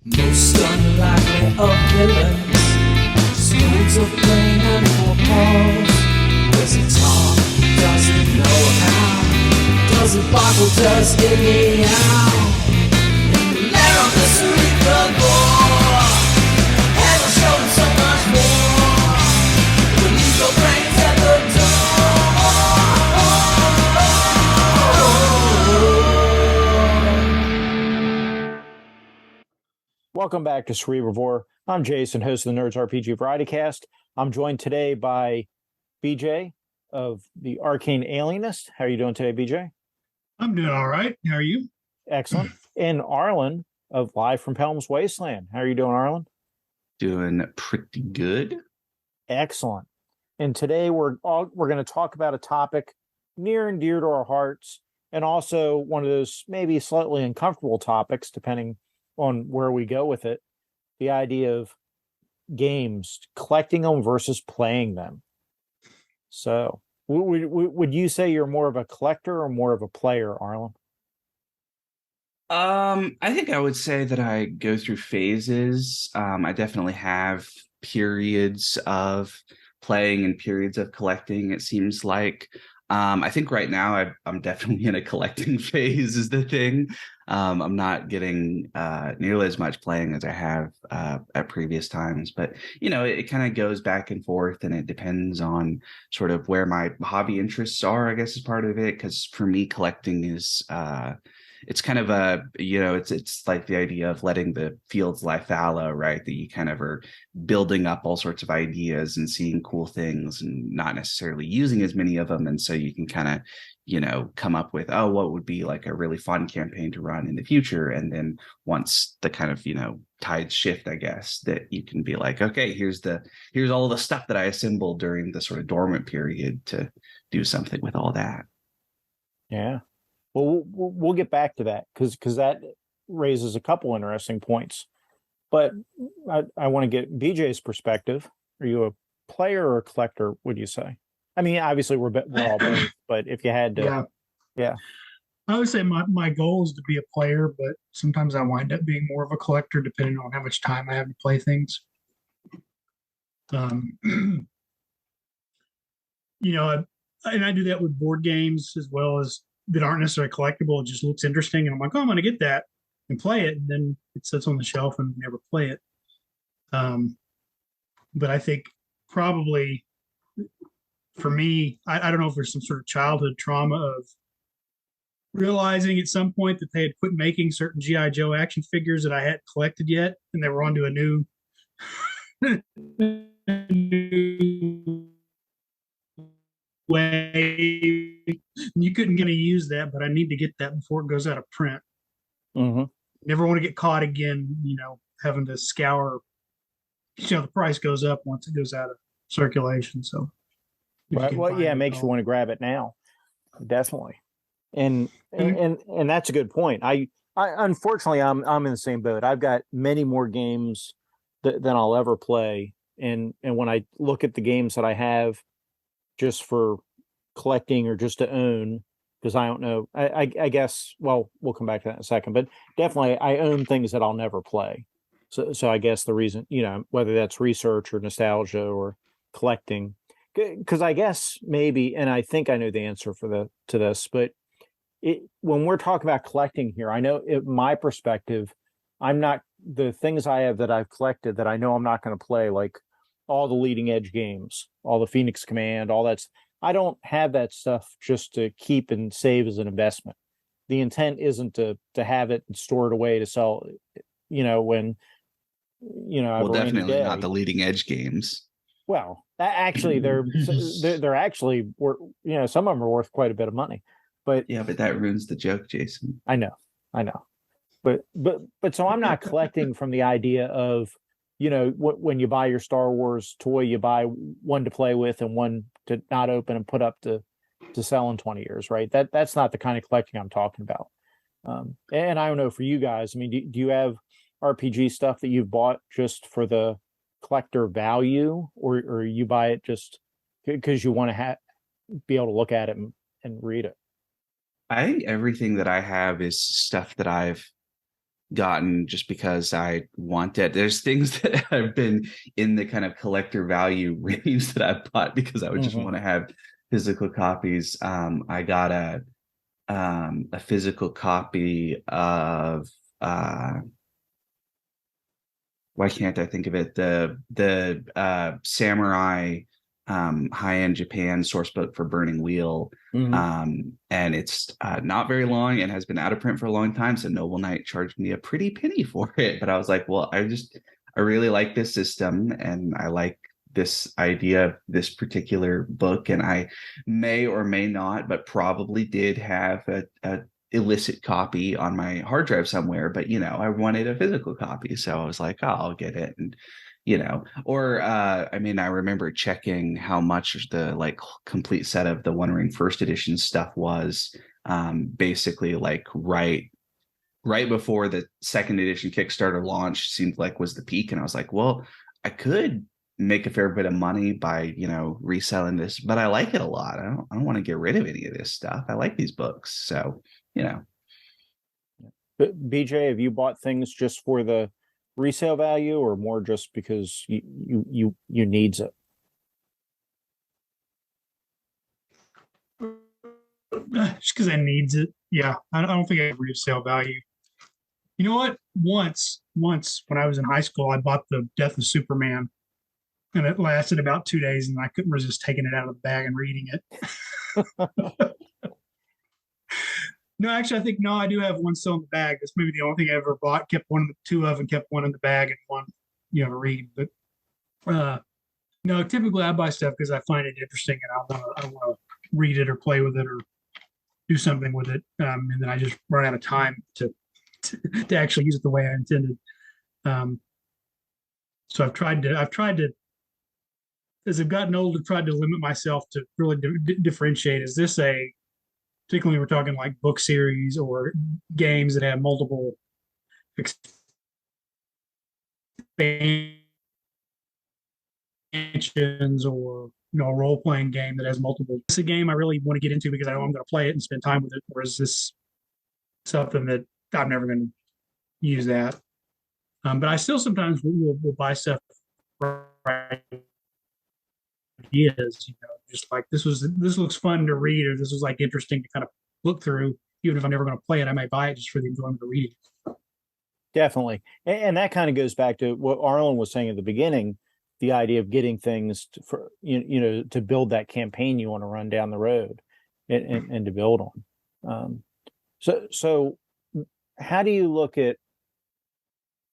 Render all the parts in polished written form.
Most unlikely of villains, schools of brain and for pause. Does it talk? Does it know how? Does it boggle? Does it meow? In the lair of the cerebral bore, and will show him so much more. We'll leave your brains at the door. Welcome back to Cerebrivore. I'm Jason, host of the Nerds RPG Variety Cast. I'm joined today by BJ of the Arcane Alienist. How are you doing today, BJ? I'm doing all right. How are you? Excellent. And Arlen of Live from Pelham's Wasteland. How are you doing, Arlen? Doing pretty good. Excellent. And today we're going to talk about a topic near and dear to our hearts, and also one of those maybe slightly uncomfortable topics, depending on where we go with it. The idea of games, collecting them versus playing them. So, would you say you're more of a collector or more of a player, Arlen? I think I would say that I go through phases. I definitely have periods of playing and periods of collecting, it seems like. I think right now I'm definitely in a collecting phase is the thing. I'm not getting nearly as much playing as I have at previous times, but it kind of goes back and forth, and it depends on sort of where my hobby interests are, I guess, is part of it. Because for me, collecting is it's kind of a it's like the idea of letting the fields lie fallow, right? That you kind of are building up all sorts of ideas and seeing cool things and not necessarily using as many of them, and so you can kind of come up with, oh, what would be like a really fun campaign to run in the future. And then once the kind of tides shift, I guess, that you can be like, okay, here's all the stuff that I assembled during the sort of dormant period to do something with all that. Yeah. Well, we'll get back to that because that raises a couple interesting points. But I want to get BJ's perspective. Are you a player or a collector, would you say? I mean, obviously we're all both, but if you had to, yeah. I would say my goal is to be a player, but sometimes I wind up being more of a collector depending on how much time I have to play things. And I do that with board games as well as that aren't necessarily collectible. It just looks interesting, and I'm like, oh, I'm going to get that and play it, and then it sits on the shelf and never play it. But I think probably for me, I don't know if there's some sort of childhood trauma of realizing at some point that they had quit making certain G.I. Joe action figures that I hadn't collected yet, and they were onto a new way. You couldn't get to use that, but I need to get that before it goes out of print. Mm-hmm. Never want to get caught again, having to scour. The price goes up once it goes out of circulation. So, right. Well, yeah, it makes you want to grab it now, definitely. And that's a good point. I unfortunately I'm in the same boat. I've got many more games than I'll ever play, and when I look at the games that I have just for collecting or just to own, because I don't know, I guess, well, we'll come back to that in a second, but definitely I own things that I'll never play. So I guess the reason, whether that's research or nostalgia or collecting, because I guess maybe, and I think I know the answer to this, but when we're talking about collecting here, I know my perspective, I'm not, the things I have that I've collected that I know I'm not going to play, like all the leading edge games, all the Phoenix Command, all that. I don't have that stuff just to keep and save as an investment. The intent isn't to have it and store it away to sell, when, well, definitely not the leading edge games. Well, actually, they're actually, some of them are worth quite a bit of money. But yeah, but that ruins the joke, Jason. I know. But so I'm not collecting from the idea of, when you buy your Star Wars toy, you buy one to play with and one to not open and put up to sell in 20 years, right? That's not the kind of collecting I'm talking about. And I don't know for you guys, I mean, do you have RPG stuff that you've bought just for the collector value, or you buy it just because you want to be able to look at it and read it? I think everything that I have is stuff that I've gotten just because I want it. There's things that have been in the kind of collector value range that I bought because I would just want to have physical copies. I got a physical copy of why can't I think of it? The Samurai high-end Japan source book for Burning Wheel. And it's not very long and has been out of print for a long time. So Noble Knight charged me a pretty penny for it. But I was like, well, I really like this system and I like this idea of this particular book. And I may or may not, but probably did have a illicit copy on my hard drive somewhere, but I wanted a physical copy, so I was like, oh, I'll get it. And or I mean, I remember checking how much the like complete set of the One Ring first edition stuff was, basically like right before the second edition Kickstarter launch seemed like was the peak, and I was like, well, I could make a fair bit of money by reselling this, but I like it a lot. I don't want to get rid of any of this stuff. I like these books, so But BJ, have you bought things just for the resale value, or more just because you needs it? Just because I needs it. Yeah, I don't think I have resale value. You know what? Once when I was in high school, I bought the Death of Superman, and it lasted about 2 days, and I couldn't resist taking it out of the bag and reading it. No, actually, I think I do have one still in the bag. That's maybe the only thing I ever bought. Kept two of, and kept one in the bag and one, to read. But no, typically I buy stuff because I find it interesting and I want to read it or play with it or do something with it, and then I just run out of time to actually use it the way I intended. So I've tried to, as I've gotten older, tried to limit myself to really differentiate. Is this particularly when we're talking like book series or games that have multiple expansions, or a role-playing game that has multiple. It's a game I really want to get into because I know I'm going to play it and spend time with it. Or is this something that I'm never going to use that? But I still sometimes will buy stuff for ideas, just like this looks fun to read, or this was like interesting to kind of look through. Even if I'm never going to play it, I might buy it just for the enjoyment of reading. Definitely, and that kind of goes back to what Arlen was saying at the beginning, the idea of getting things to build that campaign you want to run down the road and to build on. So how do you look at?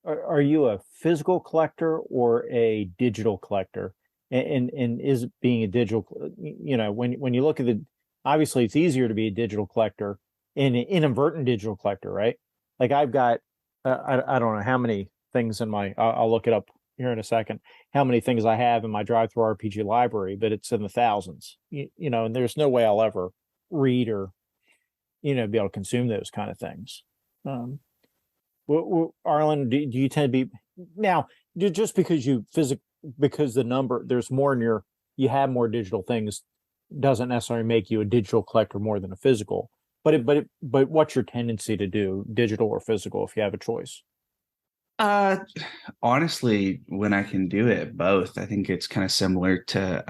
Are you a physical collector or a digital collector? And is being a digital, when you look at obviously it's easier to be a digital collector, an inadvertent digital collector, right? Like I've got, I don't know how many things in I'll look it up here in a second, how many things I have in my drive-through RPG library, but it's in the thousands, and there's no way I'll ever read or, be able to consume those kind of things. Arlen, do you tend to be now, just because because the number, there's more in you have more digital things doesn't necessarily make you a digital collector more than a physical, but what's your tendency to do, digital or physical, if you have a choice? Honestly, when I can do it both, I think it's kind of similar to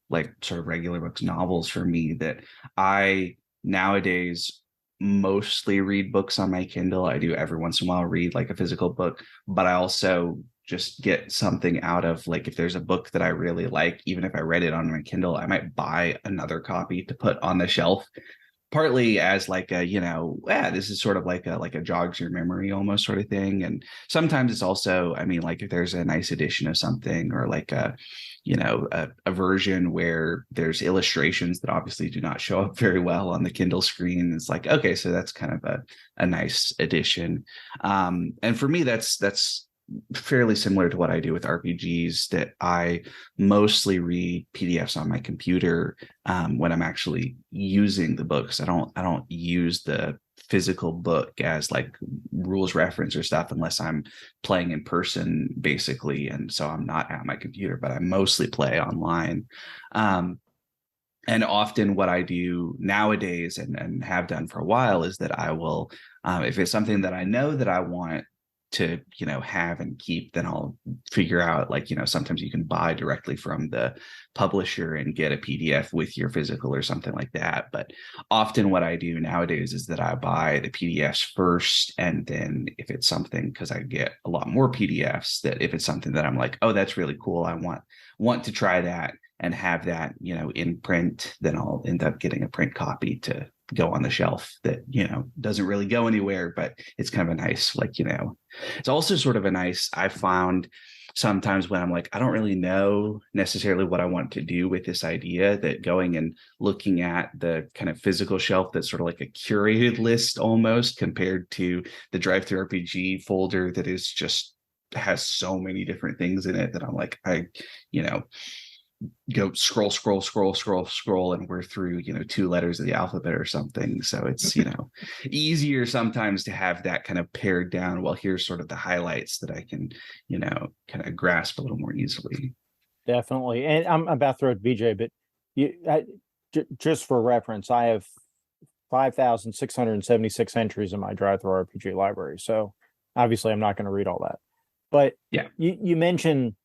like sort of regular books, novels for me, that I nowadays mostly read books on my Kindle. I do every once in a while read like a physical book, but I also just get something out of, like, if there's a book that I really like, even if I read it on my Kindle, I might buy another copy to put on the shelf, partly as like a, this is sort of like a jogs your memory almost sort of thing. And sometimes it's also, I mean, like if there's a nice edition of something, or like a version where there's illustrations that obviously do not show up very well on the Kindle screen, it's like, okay, so that's kind of a nice addition. And for me, that's fairly similar to what I do with RPGs, that I mostly read PDFs on my computer when I'm actually using the books. I don't use the physical book as like rules reference or stuff unless I'm playing in person, basically. And so I'm not at my computer, but I mostly play online. And often what I do nowadays and have done for a while is that I will, if it's something that I know that I want to, have and keep, then I'll figure out, like, sometimes you can buy directly from the publisher and get a PDF with your physical or something like that. But often what I do nowadays is that I buy the PDFs first. And then if it's something, because I get a lot more PDFs, that if it's something that I'm like, oh, that's really cool, I want to try that and have that, in print, then I'll end up getting a print copy to go on the shelf that, doesn't really go anywhere, but it's kind of a nice, like, it's also sort of a nice, I found sometimes when I'm like, I don't really know necessarily what I want to do with this idea, that going and looking at the kind of physical shelf that's sort of like a curated list almost, compared to the Drive-Thru RPG folder that is just has so many different things in it, that I'm like, go scroll, and we're through, 2 letters of the alphabet or something. So it's, easier sometimes to have that kind of pared down. Well, here's sort of the highlights that I can, kind of grasp a little more easily. Definitely. And I'm about to throw it to BJ, but just for reference, I have 5,676 entries in my Drive-Thru RPG library. So obviously I'm not going to read all that. But yeah, you mentioned,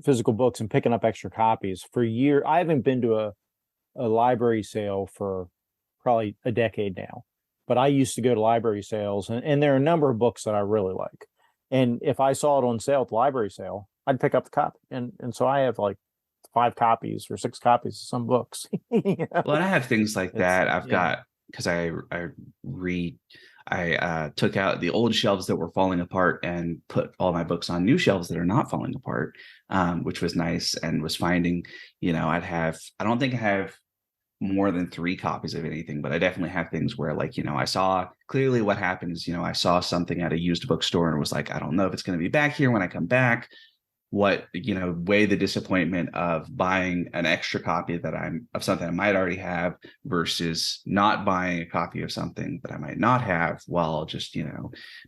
physical books and picking up extra copies. For years, I haven't been to a library sale for probably a decade now, but I used to go to library sales, and there are a number of books that I really like. And if I saw it on sale at the library sale, I'd pick up the copy. And so I have like 5 copies or 6 copies of some books. Well, and I have things like that. I've got, because I took out the old shelves that were falling apart and put all my books on new shelves that are not falling apart, which was nice, and was finding, I don't think I have more than 3 copies of anything, but I definitely have things where, like, I saw clearly what happens. I saw something at a used bookstore and was like, I don't know if it's going to be back here when I come back. Weigh the disappointment of buying an extra copy of something I might already have versus not buying a copy of something that I might not have, while just,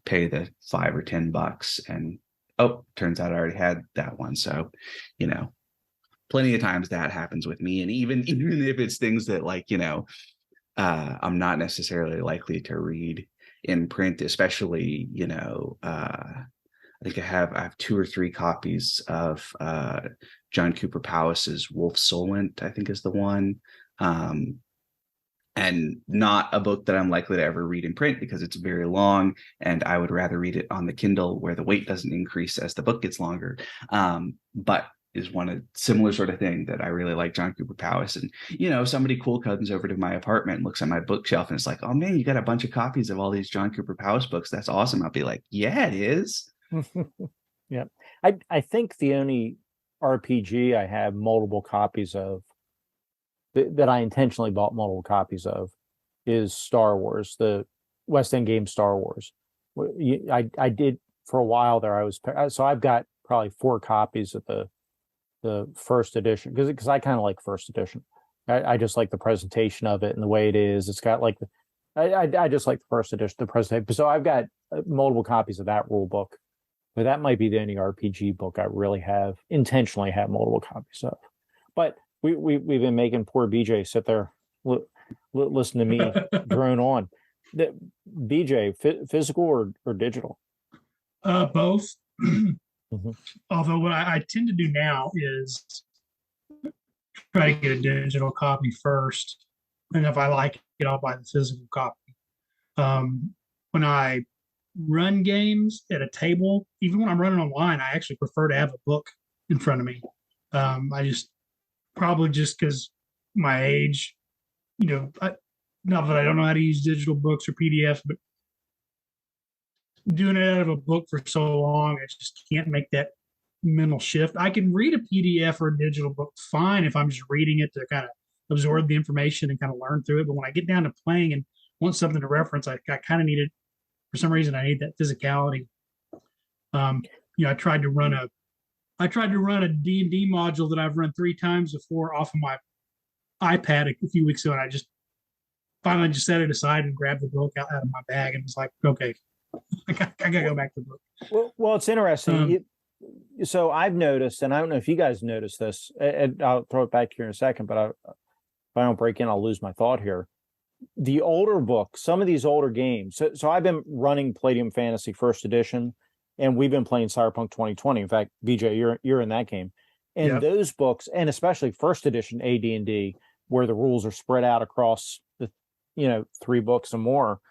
pay the $5 or $10 and, oh, turns out I already had that one. So, plenty of times that happens with me. And even if it's things that, like, I'm not necessarily likely to read in print, especially, I think I have 2 or 3 copies of John Cooper Powis's Wolf Solent, I think is the one. And not a book that I'm likely to ever read in print because it's very long, and I would rather read it on the Kindle where the weight doesn't increase as the book gets longer. But is one similar sort of thing that I really like John Cooper Powis. And, if somebody cool comes over to my apartment and looks at my bookshelf and it's like, oh man, you got a bunch of copies of all these John Cooper Powis books. That's awesome. I'll be like, yeah, it is. Yeah. I think the only RPG I have multiple copies of that I intentionally bought multiple copies of is Star Wars, the West End game Star Wars. I did for a while there. So I've got probably 4 copies of the first edition because I kind of like first edition. I just like the presentation of it and the way it is. It's got like I just like the first edition, the presentation. So I've got multiple copies of that rule book. But that might be the only RPG book I really intentionally have multiple copies of. But we've been making poor BJ sit there, listen to me drone on. BJ, physical or digital? Both. Mm-hmm. Although what I tend to do now is try to get a digital copy first, and if I like it, I'll buy the physical copy. When I run games at a table, even when I'm running online, I actually prefer to have a book in front of me. I just probably just because my age, not that I don't know how to use digital books or PDFs, but doing it out of a book for so long, I just can't make that mental shift. I can read a PDF or a digital book fine if I'm just reading it to kind of absorb the information and kind of learn through it. But when I get down to playing and want something to reference, I kind of need it. For some reason, I need that physicality. I tried to run a D&D module that I've run 3 times before off of my iPad a few weeks ago, and I just finally just set it aside and grabbed the book out of my bag and was like, okay, I gotta go back to the book. Well, it's interesting. so I've noticed, and I don't know if you guys noticed this, and I'll throw it back here in a second, but if I don't break in, I'll lose my thought here. The older books, some of these older games. So I've been running Palladium Fantasy First Edition, and we've been playing Cyberpunk 2020. In fact, BJ, you're in that game, and Yep. those books, and especially First Edition AD&D, where the rules are spread out across the 3 books and more.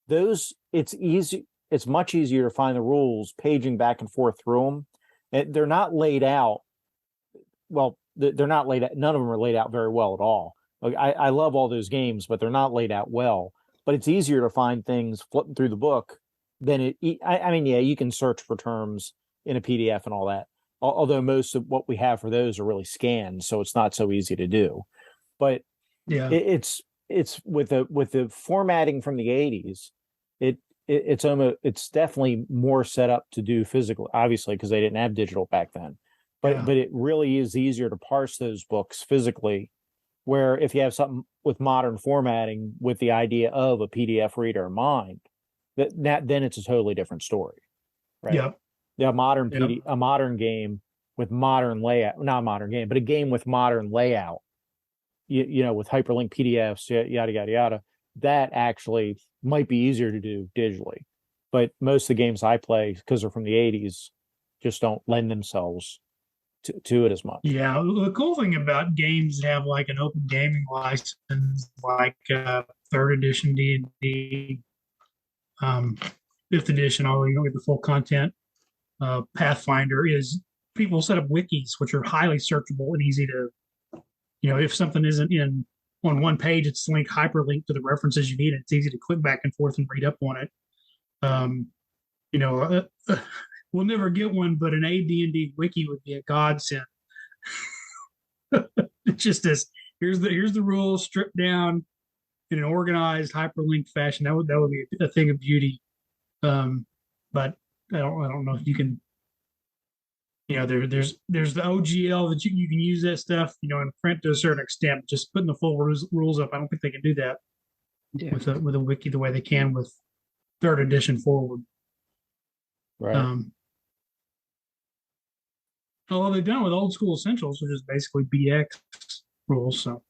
Those, it's easy. It's much easier to find the rules paging back and forth through them. And they're not laid out. Well, they're not laid out. None of them are laid out very well at all. Like I love all those games, but they're not laid out well. But it's easier to find things flipping through the book than it. I mean, yeah, you can search for terms in a PDF and all that. Although most of what we have for those are really scanned, so it's not so easy to do. But Yeah. it's with the formatting from the 80s. It's definitely more set up to do physical, obviously, because they didn't have digital back then. But it really is easier to parse those books physically. Where if you have something with modern formatting with the idea of a PDF reader in mind, then it's a totally different story, right? Yep. Yeah, a modern game with modern layout, not a modern game, but a game with modern layout. With hyperlink PDFs, yada yada yada. That actually might be easier to do digitally, but most of the games I play, because they're from the 80s, just don't lend themselves to it as much. Yeah, the cool thing about games that have like an open gaming license, like third edition D&D, fifth edition, although you don't get the full content, Pathfinder, is people set up wikis, which are highly searchable and easy to, if something isn't on one page, it's hyperlinked to the references you need. It's easy to click back and forth and read up on it. We'll never get one, but an AD&D wiki would be a godsend. It's just this. Here's the rules stripped down in an organized, hyperlinked fashion. That would be a thing of beauty. But I don't know if you can. There's the OGL that you can use that stuff, in print to a certain extent. Just putting the full rules up, I don't think they can do that with a wiki the way they can with third edition forward. Right. Although they've done it with old school essentials, which is basically BX rules. So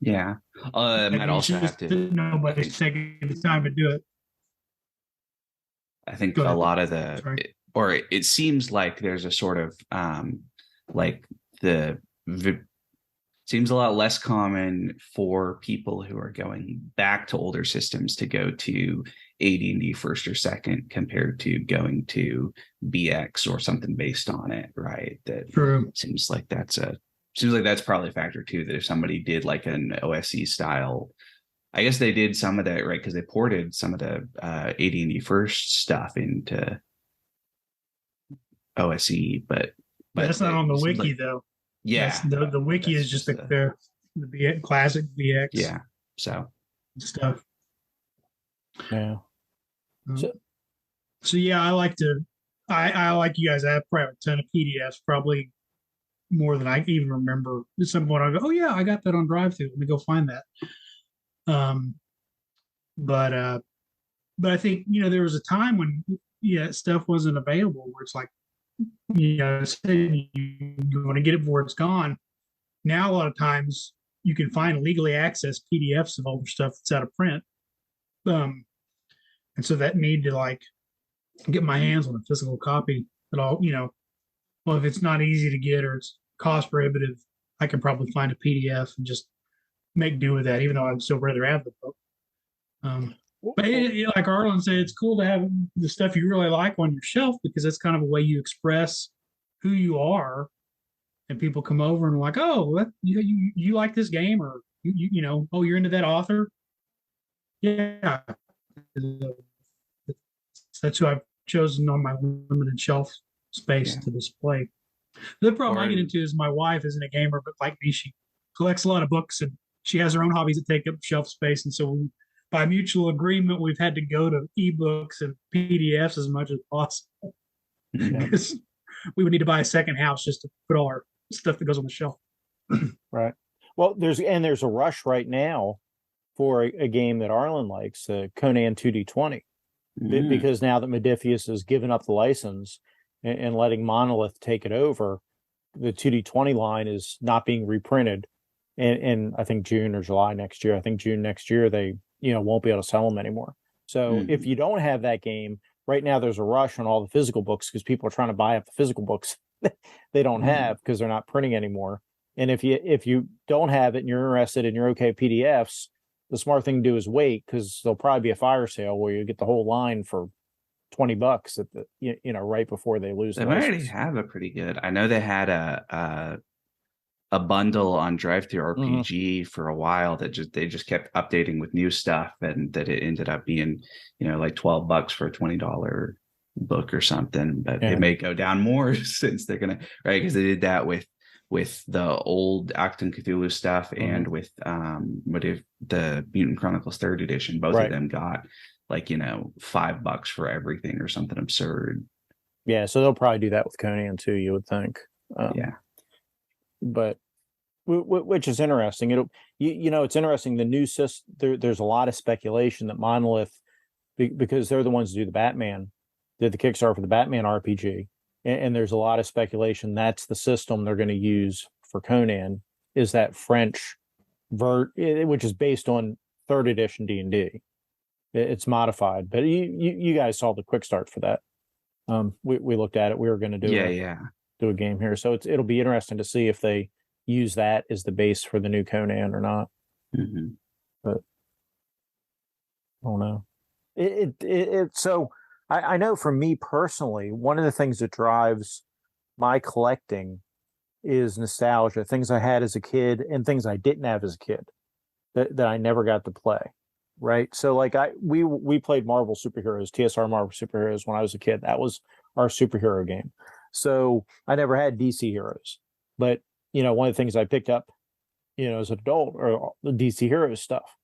Yeah. Might also have to. Nobody's taking the time to do it. I think Go a ahead. lot of it seems like there's a sort of seems a lot less common for people who are going back to older systems to go to AD&D first or second compared to going to BX or something based on it, right? That True. seems like that's probably a factor too, that if somebody did like an OSE style, I guess they did some of that, right? Because they ported some of the AD&D first stuff into OSE, but that's not on the wiki though. Yeah, the wiki is just the BX, classic BX. Yeah, so stuff. Yeah. So yeah, I like you guys. I have probably a ton of PDFs, probably more than I can even remember. At some point, I go, oh yeah, I got that on drive through. Let me go find that. But I think there was a time when stuff wasn't available where it's like say you want to get it before it's gone. Now a lot of times you can find legally accessed PDFs of older stuff that's out of print. And so that need to get my hands on a physical copy at all, well, if it's not easy to get or it's cost prohibitive, I can probably find a PDF and just make do with that, even though I'd still rather have the book. But like Arlen said, it's cool to have the stuff you really like on your shelf because that's kind of a way you express who you are. And people come over and like, oh, you like this game, or oh, you're into that author. Yeah, that's who I've chosen on my limited shelf space to display. The problem I get into is my wife isn't a gamer, but like me, she collects a lot of books and she has her own hobbies that take up shelf space. And so by mutual agreement, we've had to go to ebooks and PDFs as much as possible because we would need to buy a second house just to put all our stuff that goes on the shelf. Right. Well, there's a rush right now for a game that Arlen likes, Conan 2D20, because now that Modiphius has given up the license, and letting Monolith take it over, the 2D20 line is not being reprinted in I think June or July next year. I think June next year they won't be able to sell them anymore. So if you don't have that game right now, there's a rush on all the physical books because people are trying to buy up the physical books they don't have because they're not printing anymore. And if you don't have it and you're interested and you're okay PDFs, the smart thing to do is wait, because there'll probably be a fire sale where you get the whole line for $20 at the right before they lose. They might already have a pretty good. I know they had a bundle on Drive-Thru RPG for a while that they just kept updating with new stuff, and that it ended up being like $12 for a $20 book or something. But it may go down more since they're gonna, right, because they did that with the old Acton Cthulhu stuff and with the Mutant Chronicles 3rd edition. Both of them got like $5 for everything or something absurd. Yeah, so they'll probably do that with Conan too, you would think. But which is interesting. It's interesting. The new system. There's a lot of speculation that Monolith, because they're the ones who do the Batman, did the Kickstarter for the Batman RPG, and there's a lot of speculation that's the system they're going to use for Conan, is that French which is based on 3rd edition D&D. It's modified, but you guys saw the quick start for that. We looked at it. We were going to do a game here, so it'll be interesting to see if they use that as the base for the new Conan or not. But I don't know. So I know for me personally, one of the things that drives my collecting is nostalgia, things I had as a kid and things I didn't have as a kid that I never got to play. Right. So like we played Marvel Superheroes, TSR Marvel Superheroes when I was a kid. That was our superhero game. So I never had DC heroes. But, one of the things I picked up, as an adult are the DC heroes stuff,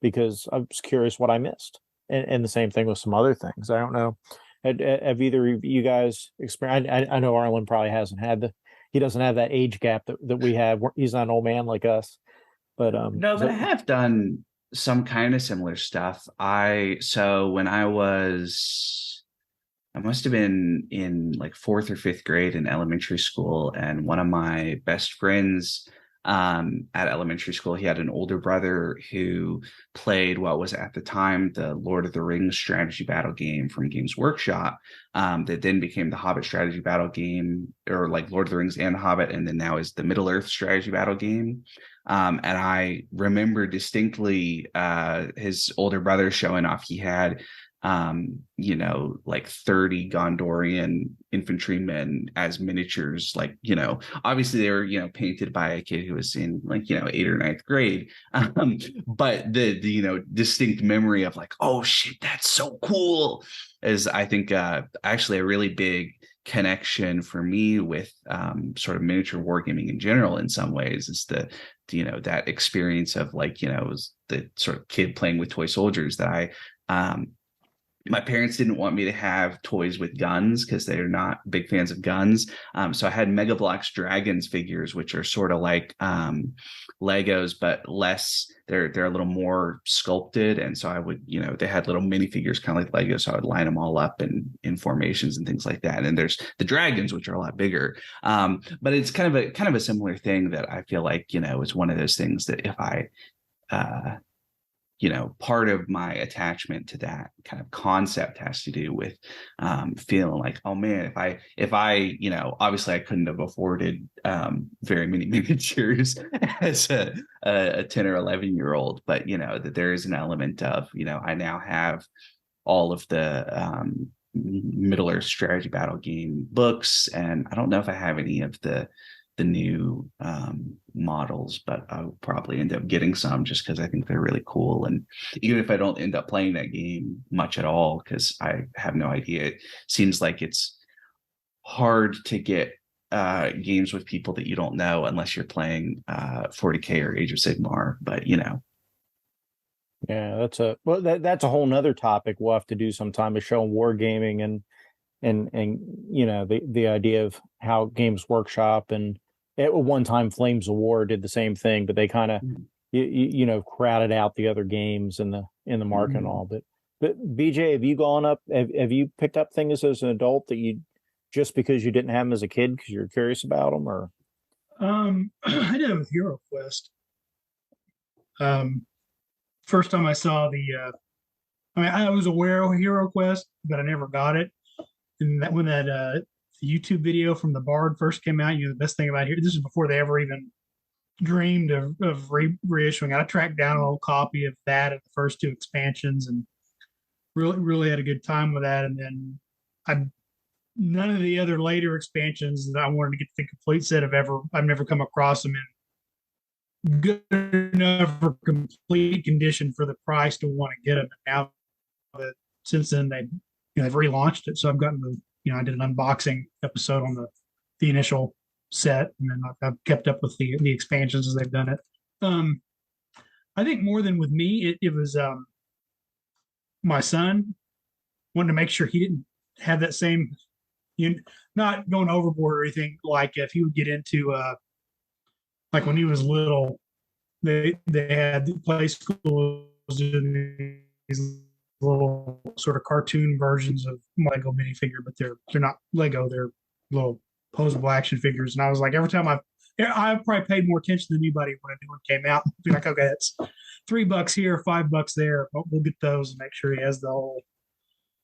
because I was curious what I missed. And the same thing with some other things. I don't know. Have either of you guys experienced? I know Arlen probably hasn't had he doesn't have that age gap that we have. He's not an old man like us. But no, but I have done some kind of similar stuff. So when I must have been in like 4th or 5th grade in elementary school, and one of my best friends at elementary school, he had an older brother who played what was at the time the Lord of the Rings strategy battle game from Games Workshop, that then became the Hobbit strategy battle game, or like Lord of the Rings and the Hobbit, and then now is the Middle Earth strategy battle game. And I remember distinctly his older brother showing off. He had like 30 Gondorian infantrymen as miniatures, obviously they were painted by a kid who was in 8th or 9th grade, but the distinct memory of like, oh shit, that's so cool, is I think actually a really big connection for me with sort of miniature wargaming in general. In some ways, is that experience of was the sort of kid playing with toy soldiers that my parents didn't want me to have toys with guns because they're not big fans of guns. So I had Mega Bloks Dragons figures, which are sort of like Legos, but less, they're a little more sculpted. And so I would, they had little minifigures kind of like Legos. So I would line them all up in formations and things like that. And there's the dragons, which are a lot bigger. But it's kind of a similar thing that I feel like, it's one of those things that if I, part of my attachment to that kind of concept has to do with feeling like, oh man, if I obviously I couldn't have afforded very many miniatures as a 10 or 11-year-old, but that there is an element of, I now have all of the Middle Earth strategy battle game books, and I don't know if I have any of the new models, but I'll probably end up getting some just because I think they're really cool. And even if I don't end up playing that game much at all, because I have no idea, it seems like it's hard to get games with people that you don't know unless you're playing 40K or Age of Sigmar. But yeah, that's a whole nother topic we'll have to do sometime, is showing wargaming and the idea of how Games Workshop, and at one time Flames of War did the same thing, but they kind of crowded out the other games in the market and all. But BJ, have you gone up? Have you picked up things as an adult that you just because you didn't have them as a kid because you're curious about them, or? I did it with Hero Quest. First time I saw I was aware of Hero Quest, but I never got it. And that when that YouTube video from the Bard first came out, the best thing about here, this is before they ever even dreamed of reissuing. I tracked down an old copy of that of the first two expansions and really had a good time with that. And then none of the other later expansions that I wanted to get the complete set I've never come across them in good enough for complete condition for the price to want to get them. Now that since then they've relaunched it, so I've gotten I did an unboxing episode on the initial set, and then I've kept up with the expansions as they've done it. I think more than with me, it was my son wanted to make sure he didn't have that same, not going overboard or anything. Like if he would get into like when he was little, they had play schools doing these little sort of cartoon versions of Lego minifigure, but they're not Lego, they're little posable action figures. And I was like, every time I probably paid more attention than anybody when a new one came out. Be like, okay, it's $3 here, $5 there, but we'll get those and make sure he has the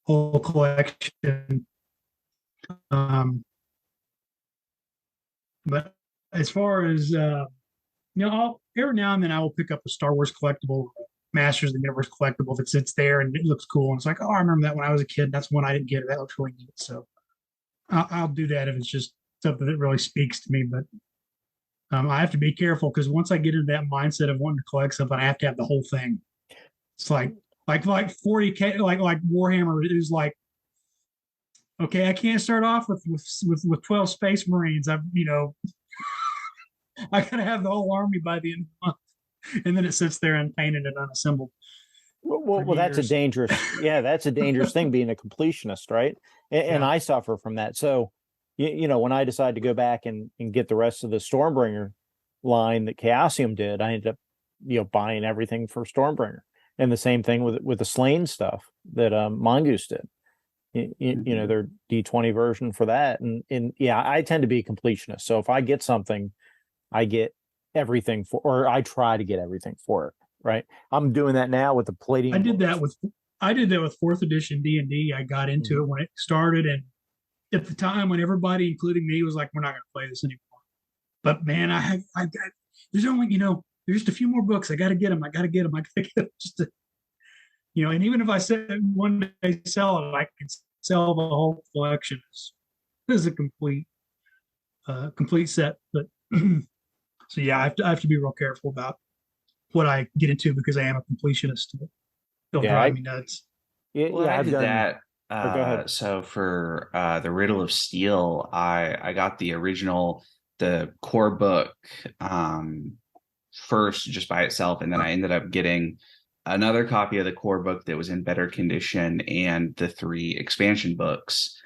whole collection. But as far as every now and then I will pick up a Star Wars collectible, Masters of the Universe collectible that sits there and it looks cool. And it's like, oh, I remember that when I was a kid. That's one I didn't get. That looks really neat. So I'll do that if it's just something that really speaks to me. But I have to be careful because once I get into that mindset of wanting to collect something, I have to have the whole thing. It's like 40K, like Warhammer is like, okay, I can't start off with 12 Space Marines. I gotta have the whole army by the end of the month. And then it sits there unpainted and unassembled. Well, that's a dangerous thing, being a completionist, right? And I suffer from that. So, when I decided to go back and get the rest of the Stormbringer line that Chaosium did, I ended up, buying everything for Stormbringer. And the same thing with the Slain stuff that Mongoose did. Their D20 version for that. And I tend to be a completionist. So if I get something, I get everything or I try to get everything for it. Right. I'm doing that now with the plating. I did that with 4th edition D&D. I got into it when it started, and at the time when everybody, including me, was like, "We're not going to play this anymore." But man, I got there's only there's just a few more books. I got to get them. Just to, and even if I said one day sell it, I can sell the whole collection as a complete set. But so I have to be real careful about what I get into because I am a completionist. It'll drive me nuts. I did that. Go ahead. So for the Riddle of Steel, I got the core book first just by itself, and then I ended up getting another copy of the core book that was in better condition and the 3 expansion books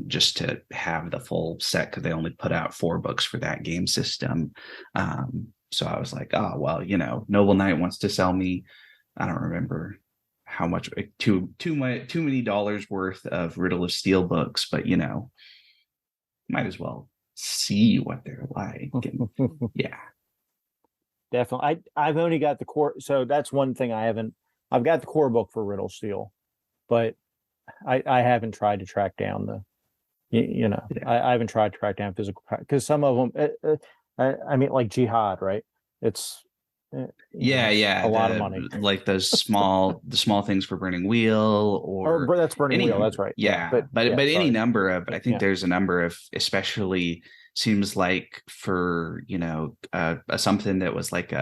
just to have the full set because they only put out 4 books for that game system. So I was like, oh, well, Noble Knight wants to sell me, I don't remember how much, too many dollars worth of Riddle of Steel books, but, might as well see what they're like. And, yeah. Definitely. I've only got the core. So that's one thing I've got the core book for Riddle Steel, but I haven't tried to track down I haven't tried to track down physical, because some of them, I mean, like Jihad, right? It's a lot of money. Like the small things for Burning Wheel or that's Burning Wheel. That's right. Yeah. But any number of, I think there's a number of, especially seems like for, something that was like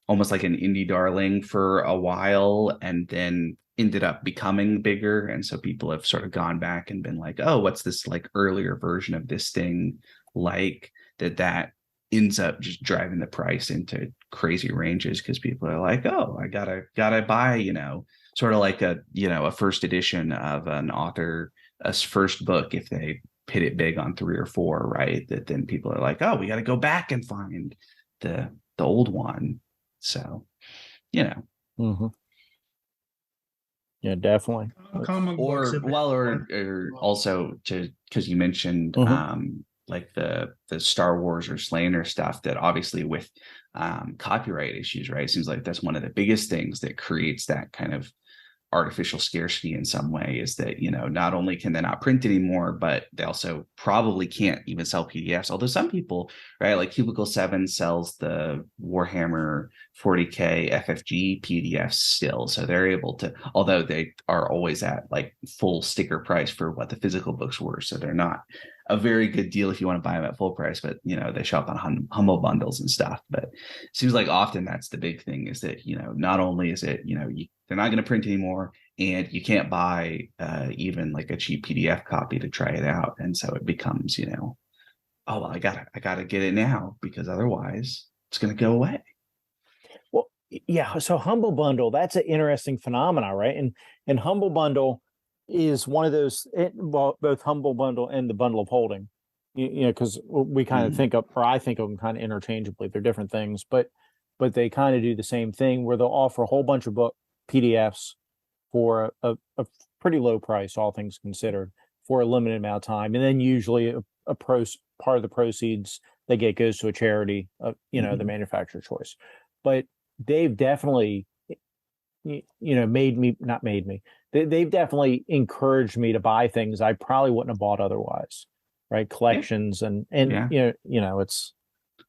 almost like an indie darling for a while and then ended up becoming bigger. And so people have sort of gone back and been like, oh, what's this like earlier version of this thing like that ends up just driving the price into crazy ranges because people are like, oh, I gotta buy, sort of like a first edition of an author, a first book if they hit it big on 3 or 4, right? That then people are like, oh, we got to go back and find the old one. So, Mm-hmm. Yeah, definitely. Comic books Or have been well, one. or also to because you mentioned Mhm. like the Star Wars or Slayer stuff that obviously with copyright issues, right? It seems like that's one of the biggest things that creates that kind of artificial scarcity in some way is that, you know, not only can they not print anymore, but they also probably can't even sell PDFs. Although some people, right, like Cubicle 7 sells the Warhammer 40K FFG PDFs still. So they're able to, although they are always at like full sticker price for what the physical books were. So they're not a very good deal if you want to buy them at full price, but you know, they show up on humble bundles and stuff. But it seems like often that's the big thing is that, you know, not only is it, you know, they're not going to print anymore and you can't buy even like a cheap PDF copy to try it out. And so it becomes, you know, oh, well, I gotta get it now because otherwise it's going to go away. Well, yeah. So Humble Bundle, that's an interesting phenomena, right? And Humble Bundle is one of those, well, both Humble Bundle and the Bundle of Holding, you know, because we kind of think of, or I think of them kind of interchangeably. They're different things, but they kind of do the same thing where they'll offer a whole bunch of book PDFs for a pretty low price, all things considered, for a limited amount of time, and then usually part of the proceeds they get goes to a charity, you know, the manufacturer choice. But they've definitely, you know, not made me. They've definitely encouraged me to buy things I probably wouldn't have bought otherwise, right? Collections and Yeah. you know, it's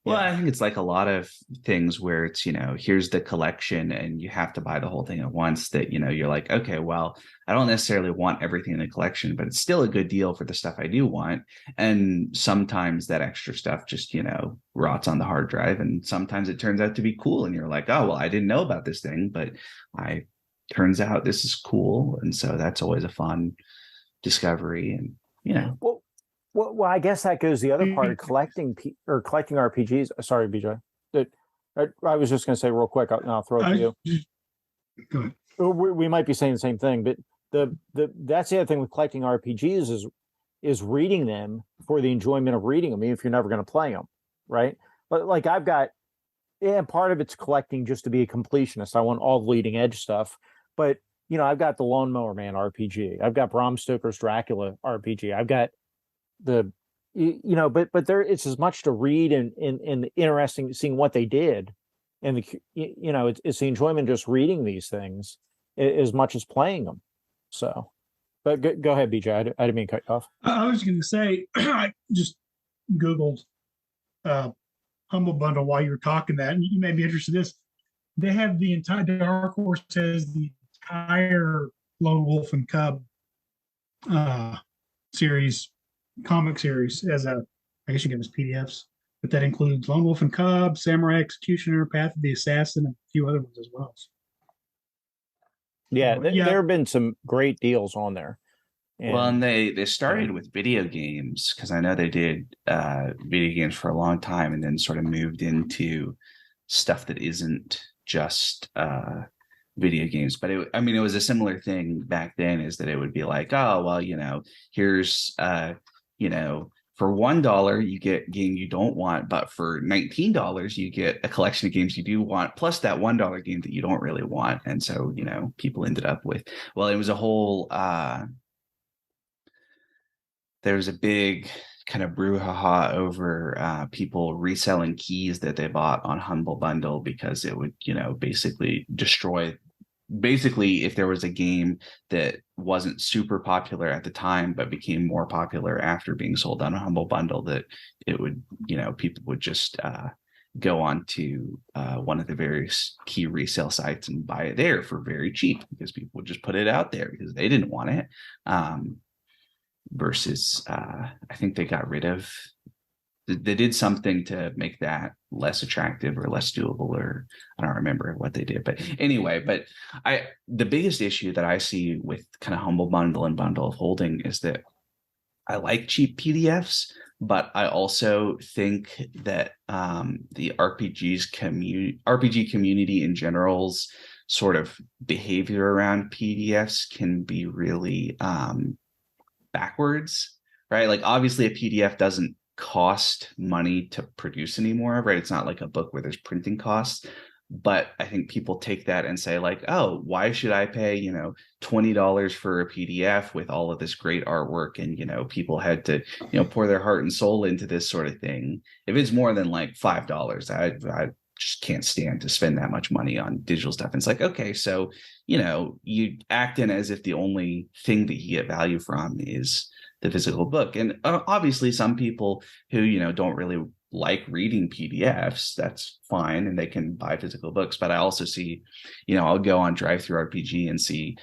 Well, yeah. I think it's like a lot of things where it's, you know, here's the collection and you have to buy the whole thing at once that, you know, you're like, okay, well, I don't necessarily want everything in the collection, but it's still a good deal for the stuff I do want. And sometimes that extra stuff just, you know, rots on the hard drive. And sometimes it turns out to be cool. And you're like, oh, well, I didn't know about this thing, but turns out this is cool. And so that's always a fun discovery. And, you know, Well, I guess that goes the other part of collecting collecting RPGs. Sorry, BJ. That I was just going to say real quick. I'll throw it to you. Go ahead. We might be saying the same thing, but that's the other thing with collecting RPGs is reading them for the enjoyment of reading them, even if you're never going to play them, right? But like I've got, yeah, part of it's collecting just to be a completionist. I want all the leading edge stuff, but you know, I've got the Lawnmower Man RPG. I've got Bram Stoker's Dracula RPG. I've got the you know, but there it's as much to read and interesting seeing what they did, and you know, it's the enjoyment just reading these things as much as playing them. So, but go ahead, BJ. I didn't mean to cut you off. I was going to say, I just Googled Humble Bundle while you were talking that, and you may be interested in this. They have the entire Dark Horse has the entire Lone Wolf and Cub series, comic series, as a, I guess you get as PDFs, but that includes Lone Wolf and Cub, Samurai Executioner, Path of the Assassin, and a few other ones as well. Yeah, So, yeah. there have been some great deals on there. well, and they started with video games because I know they did video games for a long time and then sort of moved into stuff that isn't just video games. But I mean, it was a similar thing back then is that it would be like, oh, well, you know, here's, you know, for $1, you get game you don't want, but for $19, you get a collection of games you do want, plus that $1 game that you don't really want. And so, you know, people ended up with, well, it was a whole, there was a big kind of brouhaha over people reselling keys that they bought on Humble Bundle because it would, you know, basically destroy. Basically, if there was a game that wasn't super popular at the time but became more popular after being sold on a Humble Bundle, that it would, you know, people would just go on to one of the various key resale sites and buy it there for very cheap because people would just put it out there because they didn't want it. Versus I think they got rid of, they did something to make that less attractive or less doable, or I don't remember what they did. But anyway, but the biggest issue that I see with kind of Humble Bundle and Bundle of Holding is that I like cheap PDFs, but I also think that the RPG community in general's sort of behavior around PDFs can be really backwards, right? Like obviously a PDF doesn't cost money to produce anymore, right? It's not like a book where there's printing costs, But I think people take that and say like, oh, why should I pay, $20 for a PDF with all of this great artwork, and people had to, pour their heart and soul into this sort of thing. If it's more than like $5, I just can't stand to spend that much money on digital stuff. And it's like, okay, so you act in as if the only thing that you get value from is the physical book. And obviously some people who don't really like reading PDFs, that's fine, and they can buy physical books. But I also see, I'll go on Drive-Thru RPG and see,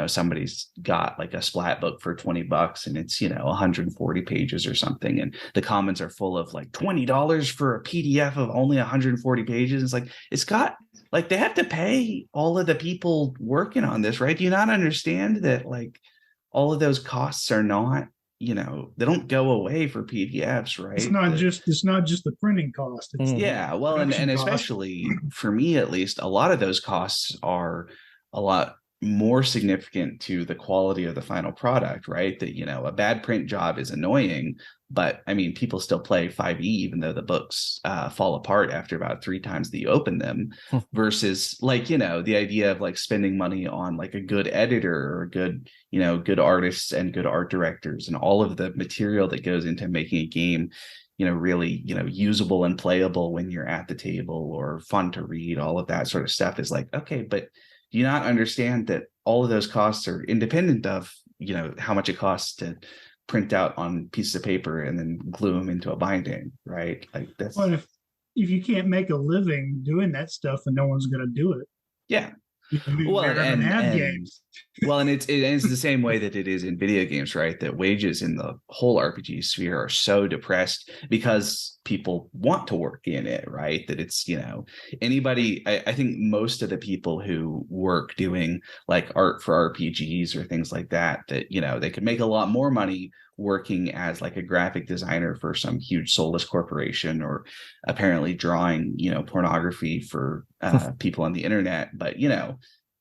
somebody's got like a splat book for $20 and it's 140 pages or something, and the comments are full of like $20 for a PDF of only 140 pages. It's like, it's got like, they have to pay all of the people working on this, right? Do you not understand that like all of those costs are not, they don't go away for PDFs, right? It's not just the printing cost. It's yeah, well, and especially for me, at least, a lot of those costs are a lot more significant to the quality of the final product, right? That, a bad print job is annoying, but I mean, people still play 5e, even though the books fall apart after about 3 times that you open them, versus like, the idea of like spending money on like a good editor or good, good artists and good art directors and all of the material that goes into making a game, really, usable and playable when you're at the table, or fun to read. All of that sort of stuff is like, okay, but do you not understand that all of those costs are independent of, how much it costs to print out on pieces of paper and then glue them into a binding, right? Like that's. Well, if you can't make a living doing that stuff, then no one's going to do it. Yeah. Well, and have games. Well, and it's the same way that it is in video games, right? That wages in the whole RPG sphere are so depressed because people want to work in it, right? That it's, anybody, I think most of the people who work doing like art for RPGs or things like that, they could make a lot more money working as like a graphic designer for some huge soulless corporation, or apparently drawing, pornography for people on the internet. But,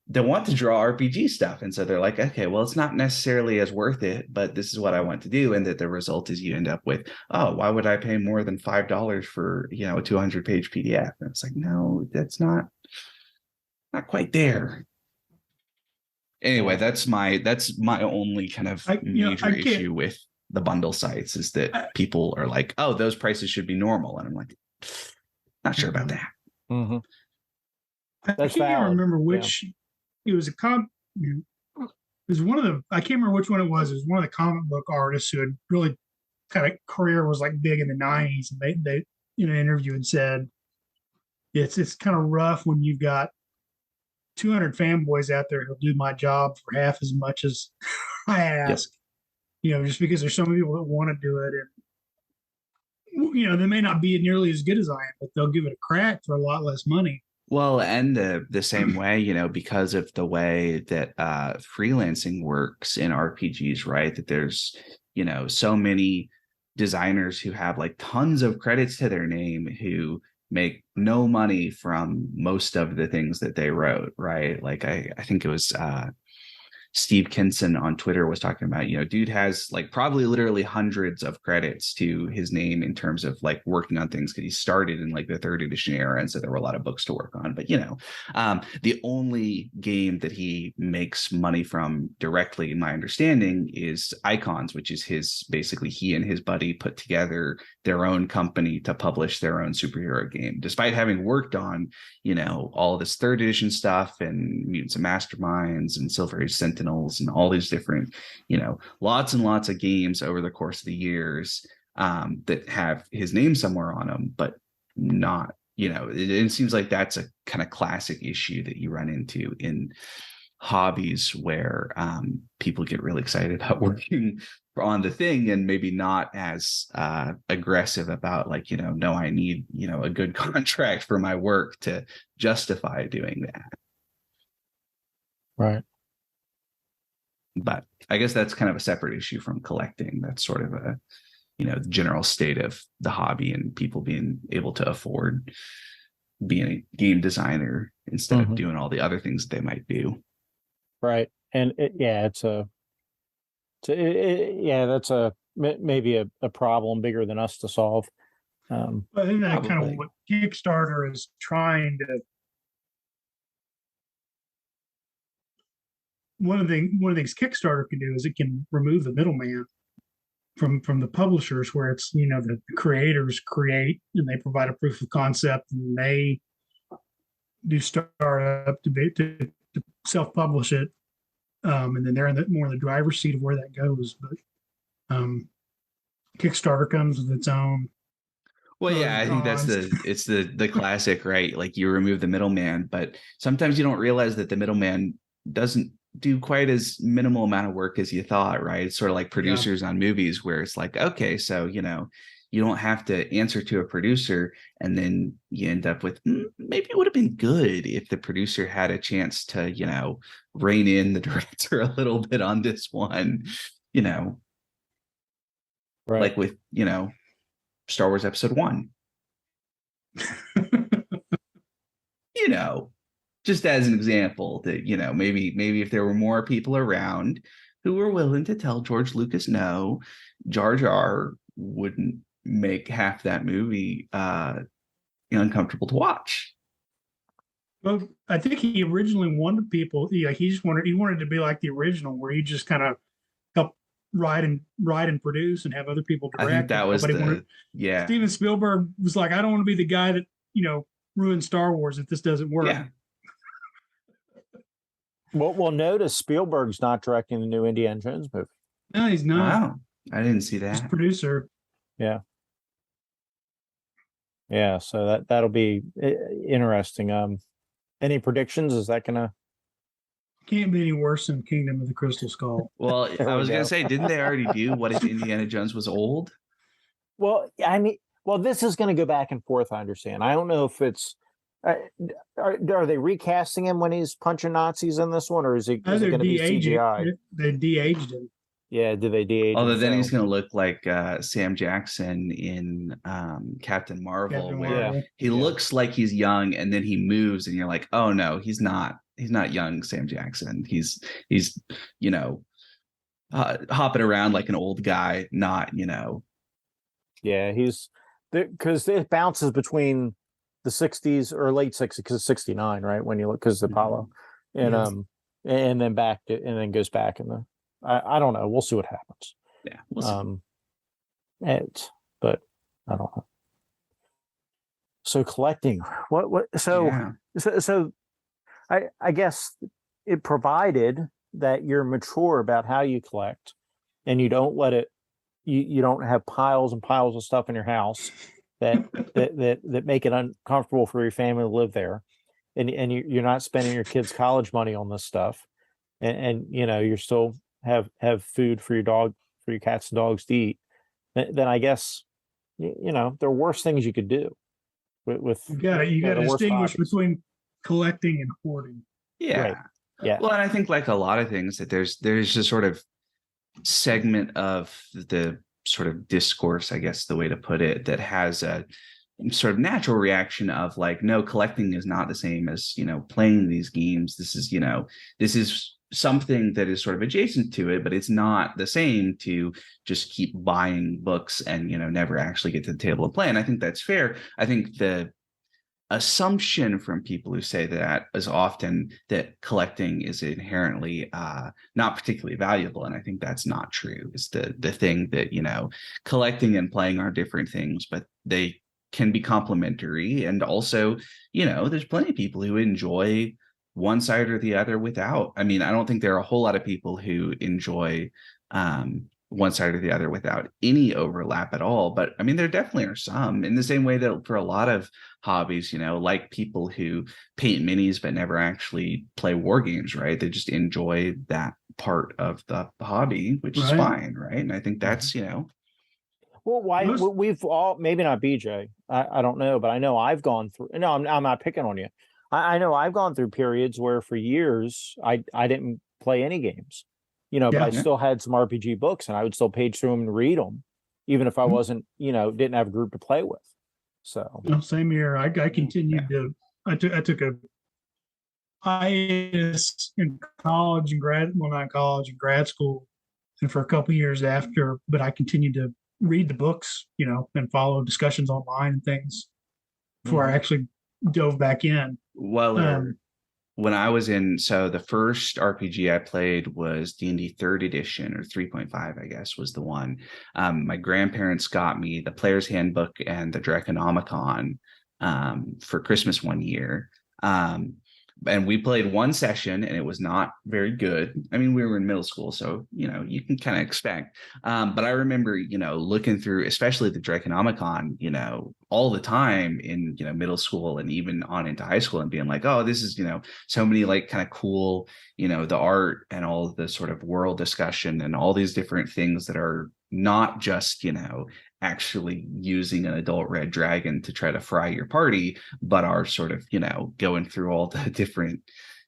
they want to draw RPG stuff. And so they're like, okay, well, it's not necessarily as worth it, but this is what I want to do. And that the result is you end up with, oh, why would I pay more than $5 for, a 200-page PDF? And it's like, no, that's not quite there. Anyway, that's my only kind of major issue with the bundle sites, is that people are like, oh, those prices should be normal. And I'm like, not sure about that. Mm-hmm. I can't remember which. It was it was one of the, I can't remember which one it was. It was one of the comic book artists who had really kind of career was like big in the 90s. And they in an interview had said, it's kind of rough when you've got 200 fanboys out there who'll do my job for half as much as I ask. Yep. Just because there's so many people that want to do it, and they may not be nearly as good as I am, but they'll give it a crack for a lot less money. Well, and the same way, because of the way that freelancing works in RPGs, right? That there's, so many designers who have like tons of credits to their name who make no money from most of the things that they wrote, right? Like I think it was Steve Kinson on Twitter was talking about, dude has like probably literally hundreds of credits to his name in terms of like working on things, because he started in like the 3rd edition era, and so there were a lot of books to work on. But the only game that he makes money from directly, in my understanding, is Icons, which is basically he and his buddy put together their own company to publish their own superhero game, despite having worked on all of this 3rd edition stuff and Mutants and Masterminds and Silver Age Sentinels and all these different, lots and lots of games over the course of the years that have his name somewhere on them, but not, it seems like that's a kind of classic issue that you run into in hobbies where people get really excited about working on the thing and maybe not as aggressive about like, no, I need, a good contract for my work to justify doing that. Right. But I guess that's kind of a separate issue from collecting. That's sort of a, general state of the hobby and people being able to afford being a game designer instead of doing all the other things that they might do. Right. And that's maybe a problem bigger than us to solve. But isn't that kind of what Kickstarter is trying to one of the things Kickstarter can do is it can remove the middleman from the publishers, where it's, the creators create and they provide a proof of concept, and they do startup to self-publish it, and then they're more in the driver's seat of where that goes. But Kickstarter comes with its own. Well, yeah, I think cons. it's the classic, right? Like you remove the middleman, but sometimes you don't realize that the middleman doesn't do quite as minimal amount of work as you thought, right? It's sort of like producers on movies, where it's like, okay, so you don't have to answer to a producer, and then you end up with maybe it would have been good if the producer had a chance to rein in the director a little bit on this one, Right. like with Star Wars Episode 1. Just as an example, that maybe if there were more people around who were willing to tell George Lucas no, Jar Jar wouldn't make half that movie uncomfortable to watch. Well, I think he originally wanted people. He wanted to be like the original, where he just kind of help write and produce and have other people direct. I think that was Steven Spielberg was like, I don't want to be the guy that ruined Star Wars if this doesn't work. Yeah. Well, notice Spielberg's not directing the new Indiana Jones movie. No, he's not. Wow, I didn't see that. He's producer. Yeah. Yeah, so that'll be interesting. Any predictions? Is that gonna? Can't be any worse than Kingdom of the Crystal Skull. Well, I was gonna say, didn't they already do What If Indiana Jones Was Old? Well, this is going to go back and forth. I understand. I don't know if it's. Are they recasting him when he's punching Nazis in this one, or is it going to be CGI? They de-aged him. Yeah, did they de-age? Although then he's going to look like Sam Jackson in Captain Marvel, where he looks like he's young, and then he moves, and you're like, oh no, he's not. He's not young Sam Jackson. He's hopping around like an old guy, not. Yeah, he's because it bounces between the 60s or late 60s, because it's 69, right? When you look, because Apollo, and and then back to, and then goes back in the. I don't know. We'll see what happens. Yeah, we'll see. But I don't know. So collecting, what? So I guess it provided that you're mature about how you collect, and you don't let it. You don't have piles and piles of stuff in your house that make it uncomfortable for your family to live there, and you're not spending your kids' college money on this stuff, and you're still have food for your dog, for your cats and dogs to eat. Then I guess there are worse things you could do with you got to distinguish between collecting and hoarding. Yeah. Right. Yeah. Well, and I think like a lot of things that there's a sort of segment of the sort of discourse, I guess the way to put it, that has a sort of natural reaction of like, no, collecting is not the same as playing these games. This is something that is sort of adjacent to it, but it's not the same to just keep buying books and never actually get to the table and play. And I think that's fair. I think the assumption from people who say that is often that collecting is inherently not particularly valuable, and I think that's not true. It's the thing that collecting and playing are different things, but they can be complementary. And also there's plenty of people who enjoy one side or the other without. I mean, I don't think there are a whole lot of people who enjoy one side or the other without any overlap at all. But I mean, there definitely are some, in the same way that for a lot of hobbies, like people who paint minis but never actually play war games, right? They just enjoy that part of the hobby, which is fine, right? And I think that's, well, why we've all, maybe not BJ, I don't know, but I know I've gone through, no, I'm not picking on you. I know I've gone through periods where for years I didn't play any games. But I still had some RPG books, and I would still page through them and read them, even if I wasn't, didn't have a group to play with. So same here. I continued to. I took a hiatus in college and grad school, and for a couple of years after. But I continued to read the books, and follow discussions online and things before I actually dove back in. Well, when I was so the first RPG I played was D&D 3rd edition, or 3.5, I guess was the one. My grandparents got me the Player's Handbook and the Draconomicon for Christmas one year. And we played one session and it was not very good. I mean, we were in middle school, so, you can kind of expect. But I remember, looking through, especially the Draconomicon, all the time in, middle school and even on into high school, and being like, oh, this is, so many like kind of cool, the art and all the sort of world discussion and all these different things that are not just, actually using an adult red dragon to try to fry your party, but are sort of, going through all the different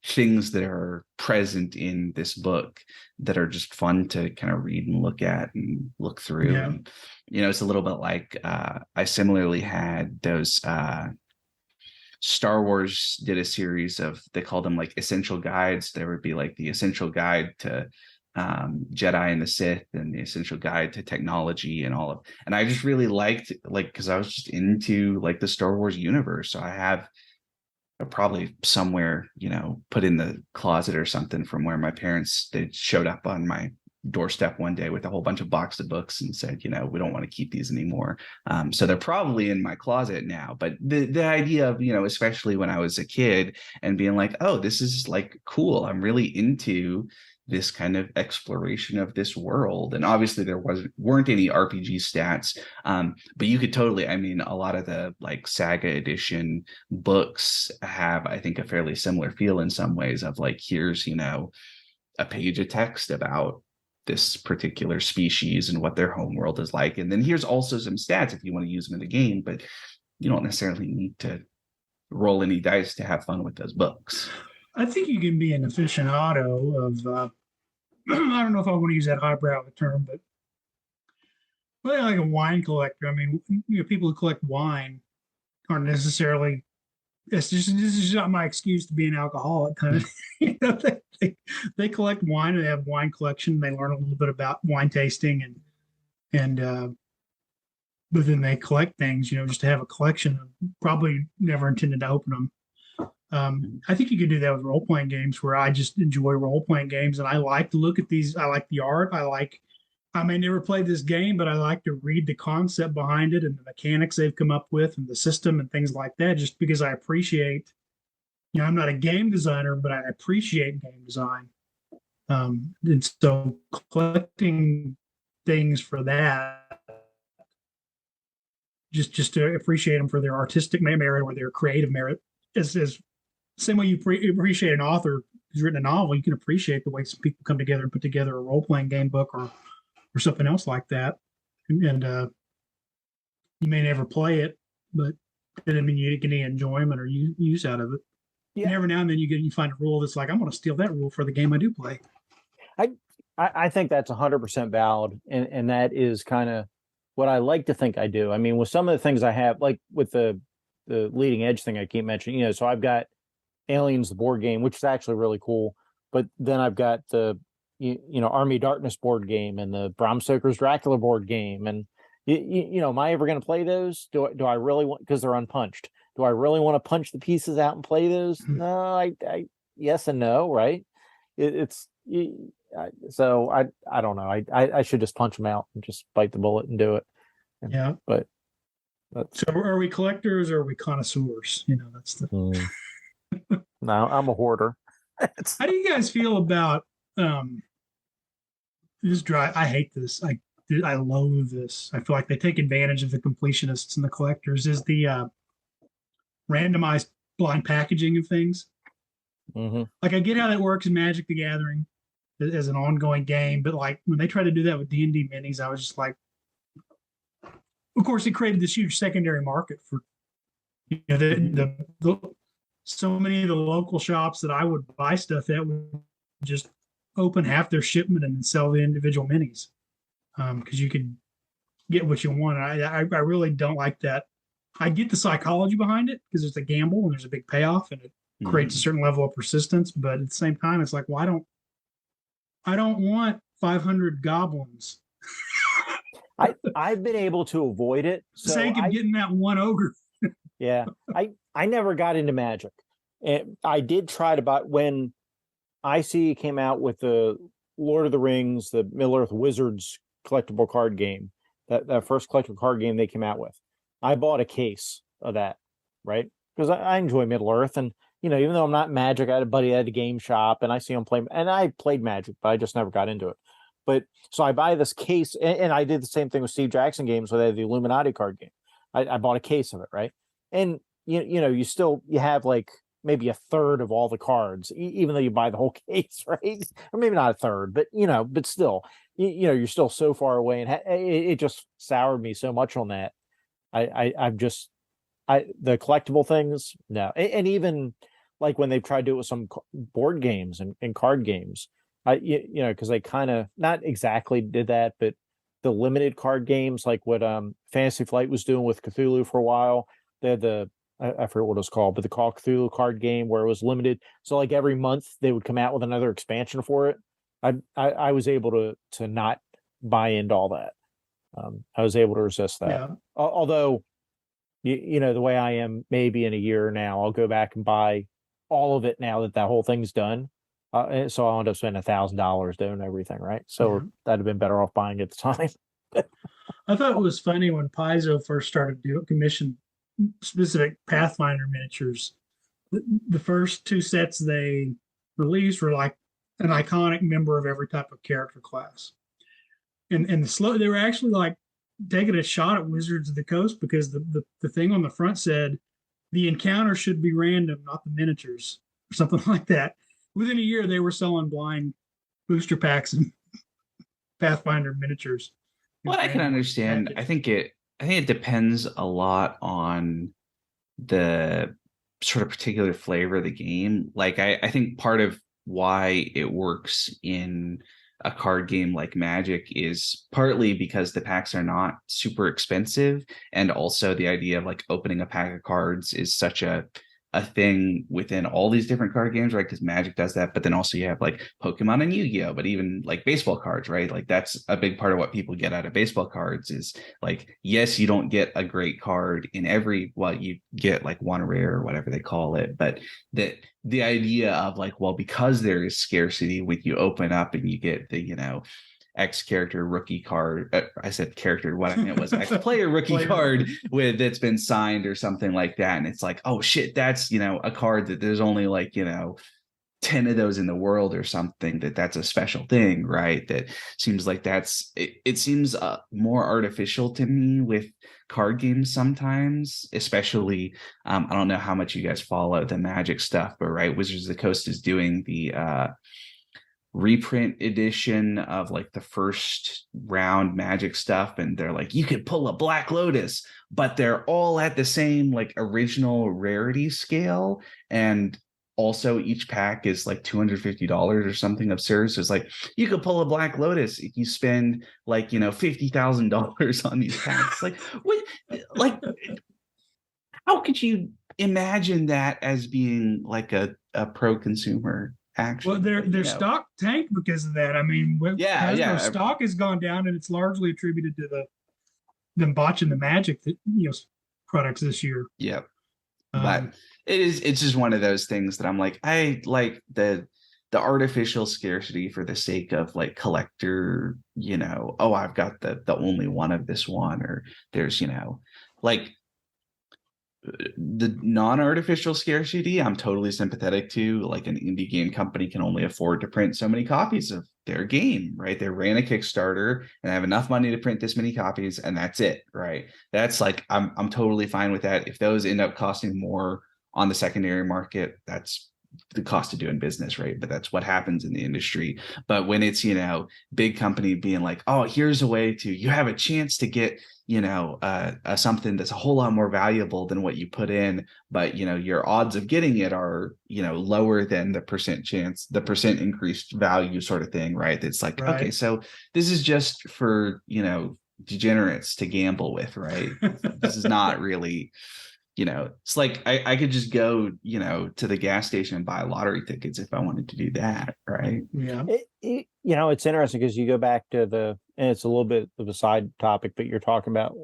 things that are present in this book that are just fun to kind of read and look at and look through. Yeah. And, it's a little bit like I similarly had those Star Wars did a series of, they called them like essential guides. There would be like the essential guide to Jedi and the Sith, and the essential guide to technology and and I just really liked, like, because I was just into like the Star Wars universe. So I have probably somewhere, put in the closet or something, from where my parents, they showed up on my doorstep one day with a whole bunch of boxed of books and said, we don't want to keep these anymore. So they're probably in my closet now. But the idea of, especially when I was a kid and being like, oh, this is like cool, I'm really into this kind of exploration of this world. And obviously there weren't any RPG stats, but you could totally, I mean, a lot of the like Saga edition books have, I think, a fairly similar feel in some ways, of like, here's, a page of text about this particular species and what their home world is like. And then here's also some stats if you want to use them in the game, but you don't necessarily need to roll any dice to have fun with those books. I think you can be an aficionado of, I don't know if I want to use that highbrow of a term, but like a wine collector. I mean, people who collect wine aren't necessarily, this is not my excuse to be an alcoholic kind of. They collect wine, and they have wine collection. They learn a little bit about wine tasting and but then they collect things, just to have a collection. Probably never intended to open them. I think you could do that with role-playing games, where I just enjoy role-playing games, and I like to look at these. I like the art. I may never play this game, but I like to read the concept behind it and the mechanics they've come up with and the system and things like that, just because I appreciate, I'm not a game designer, but I appreciate game design. And so collecting things for that, just to appreciate them for their artistic merit or their creative merit, is same way you appreciate an author who's written a novel. You can appreciate the way some people come together and put together a role-playing game book or something else like that. And you may never play it, but that doesn't mean you get any enjoyment or use out of it. Yeah. And every now and then you find a rule that's like, I'm going to steal that rule for the game I do play. I think that's 100% valid, and that is kind of what I like to think I do. I mean, with some of the things I have, like with the leading edge thing I keep mentioning, so I've got Aliens, the board game, which is actually really cool. But then I've got the, Army of Darkness board game and the Bram Stoker's Dracula board game. And, am I ever going to play those? Do I really want, because they're unpunched, do I really want to punch the pieces out and play those? No, I yes and no, right? So I don't know. I should just punch them out and just bite the bullet and do it. Yeah. But so are we collectors or are we connoisseurs? That's the. No, I'm a hoarder. How do you guys feel about this drive? I hate this. I loathe this. I feel like they take advantage of the completionists and the collectors. Is the randomized blind packaging of things? Mm-hmm. Like, I get how that works in Magic the Gathering as an ongoing game, but like when they try to do that with D&D minis, I was just like, of course, it created this huge secondary market for the so many of the local shops that I would buy stuff at would just open half their shipment and sell the individual minis, because you could get what you want. I really don't like that. I get the psychology behind it because it's a gamble and there's a big payoff and it creates a certain level of persistence. But at the same time, it's like, well, I don't want 500 goblins. I've been able to avoid it. For the sake of getting that one ogre. Yeah. I never got into Magic. And I did try to buy when IC came out with the Lord of the Rings, the Middle Earth Wizards collectible card game, that first collectible card game they came out with. I bought a case of that, right? Because I enjoy Middle Earth, and even though I'm not Magic, I had a buddy at a game shop, and I see him play, and I played Magic, but I just never got into it. But so I buy this case, and I did the same thing with Steve Jackson games, where they had the Illuminati card game. I bought a case of it, right? And you have like maybe a third of all the cards, even though you buy the whole case, right? Or maybe not a third, but but still, you're still so far away, and it just soured me so much on that. I've just the collectible things, no, and even like when they've tried to do it with some board games and card games, because they kind of not exactly did that, but the limited card games, like what Fantasy Flight was doing with Cthulhu for a while. They had I forget what it was called, but the Call of Cthulhu card game where it was limited. So like every month they would come out with another expansion for it. I was able to not buy into all that. I was able to resist that. Yeah. Although, the way I am, maybe in a year now, I'll go back and buy all of it now that whole thing's done. And so I'll end up spending $1,000 doing everything, right? So that'd have been better off buying it at the time. I thought it was funny when Paizo first started doing commission specific Pathfinder miniatures. The first two sets they released were like an iconic member of every type of character class. And they were actually like taking a shot at Wizards of the Coast, because the thing on the front said the encounter should be random, not the miniatures, or something like that. Within a year, they were selling blind booster packs and Pathfinder miniatures. What I can understand, I think it depends a lot on the sort of particular flavor of the game. Like I think part of why it works in a card game like Magic is partly because the packs are not super expensive, and also the idea of like opening a pack of cards is such a thing within all these different card games, right? Because Magic does that, but then also you have like Pokemon and Yu-Gi-Oh, but even like baseball cards, right? Like that's a big part of what people get out of baseball cards is like, yes, you don't get a great card in you get like one rare or whatever they call it, but the idea of like, well, because there is scarcity, when you open up and you get the X character rookie card. I said character. What I meant was X player rookie card that's been signed or something like that. And it's like, oh shit, that's a card that there's only like 10 of those in the world or something. That's a special thing, right? That seems like it seems more artificial to me with card games sometimes, especially. I don't know how much you guys follow the Magic stuff, but right, Wizards of the Coast is doing the reprint edition of like the first round Magic stuff, and they're like, you could pull a Black Lotus, but they're all at the same like original rarity scale, and also each pack is like $250 or something absurd. So it's like you could pull a Black Lotus if you spend like $50,000 on these packs. Like what? Like how could you imagine that as being like a pro consumer? Actually, well, their stock tanked because of that. I mean, stock has gone down, and it's largely attributed to them botching the Magic products this year. Yep. But it's just one of those things that I'm like, I like the artificial scarcity for the sake of like collector, oh, I've got the only one of this one, or there's like the non-artificial scarcity I'm totally sympathetic to. Like an indie game company can only afford to print so many copies of their game, right? They ran a Kickstarter and have enough money to print this many copies, and that's it, right? That's like I'm totally fine with that. If those end up costing more on the secondary market, that's the cost of doing business, right? But that's what happens in the industry. But when it's big company being like, oh, here's a way you have a chance to get something that's a whole lot more valuable than what you put in, but your odds of getting it are lower than the percent increased value sort of thing, right? It's like, right. Okay, so this is just for degenerates to gamble with, right? This is not really it's like I could just go to the gas station and buy lottery tickets if I wanted to do that, right? Yeah. It's interesting because you go back to and it's a little bit of a side topic, but you're talking about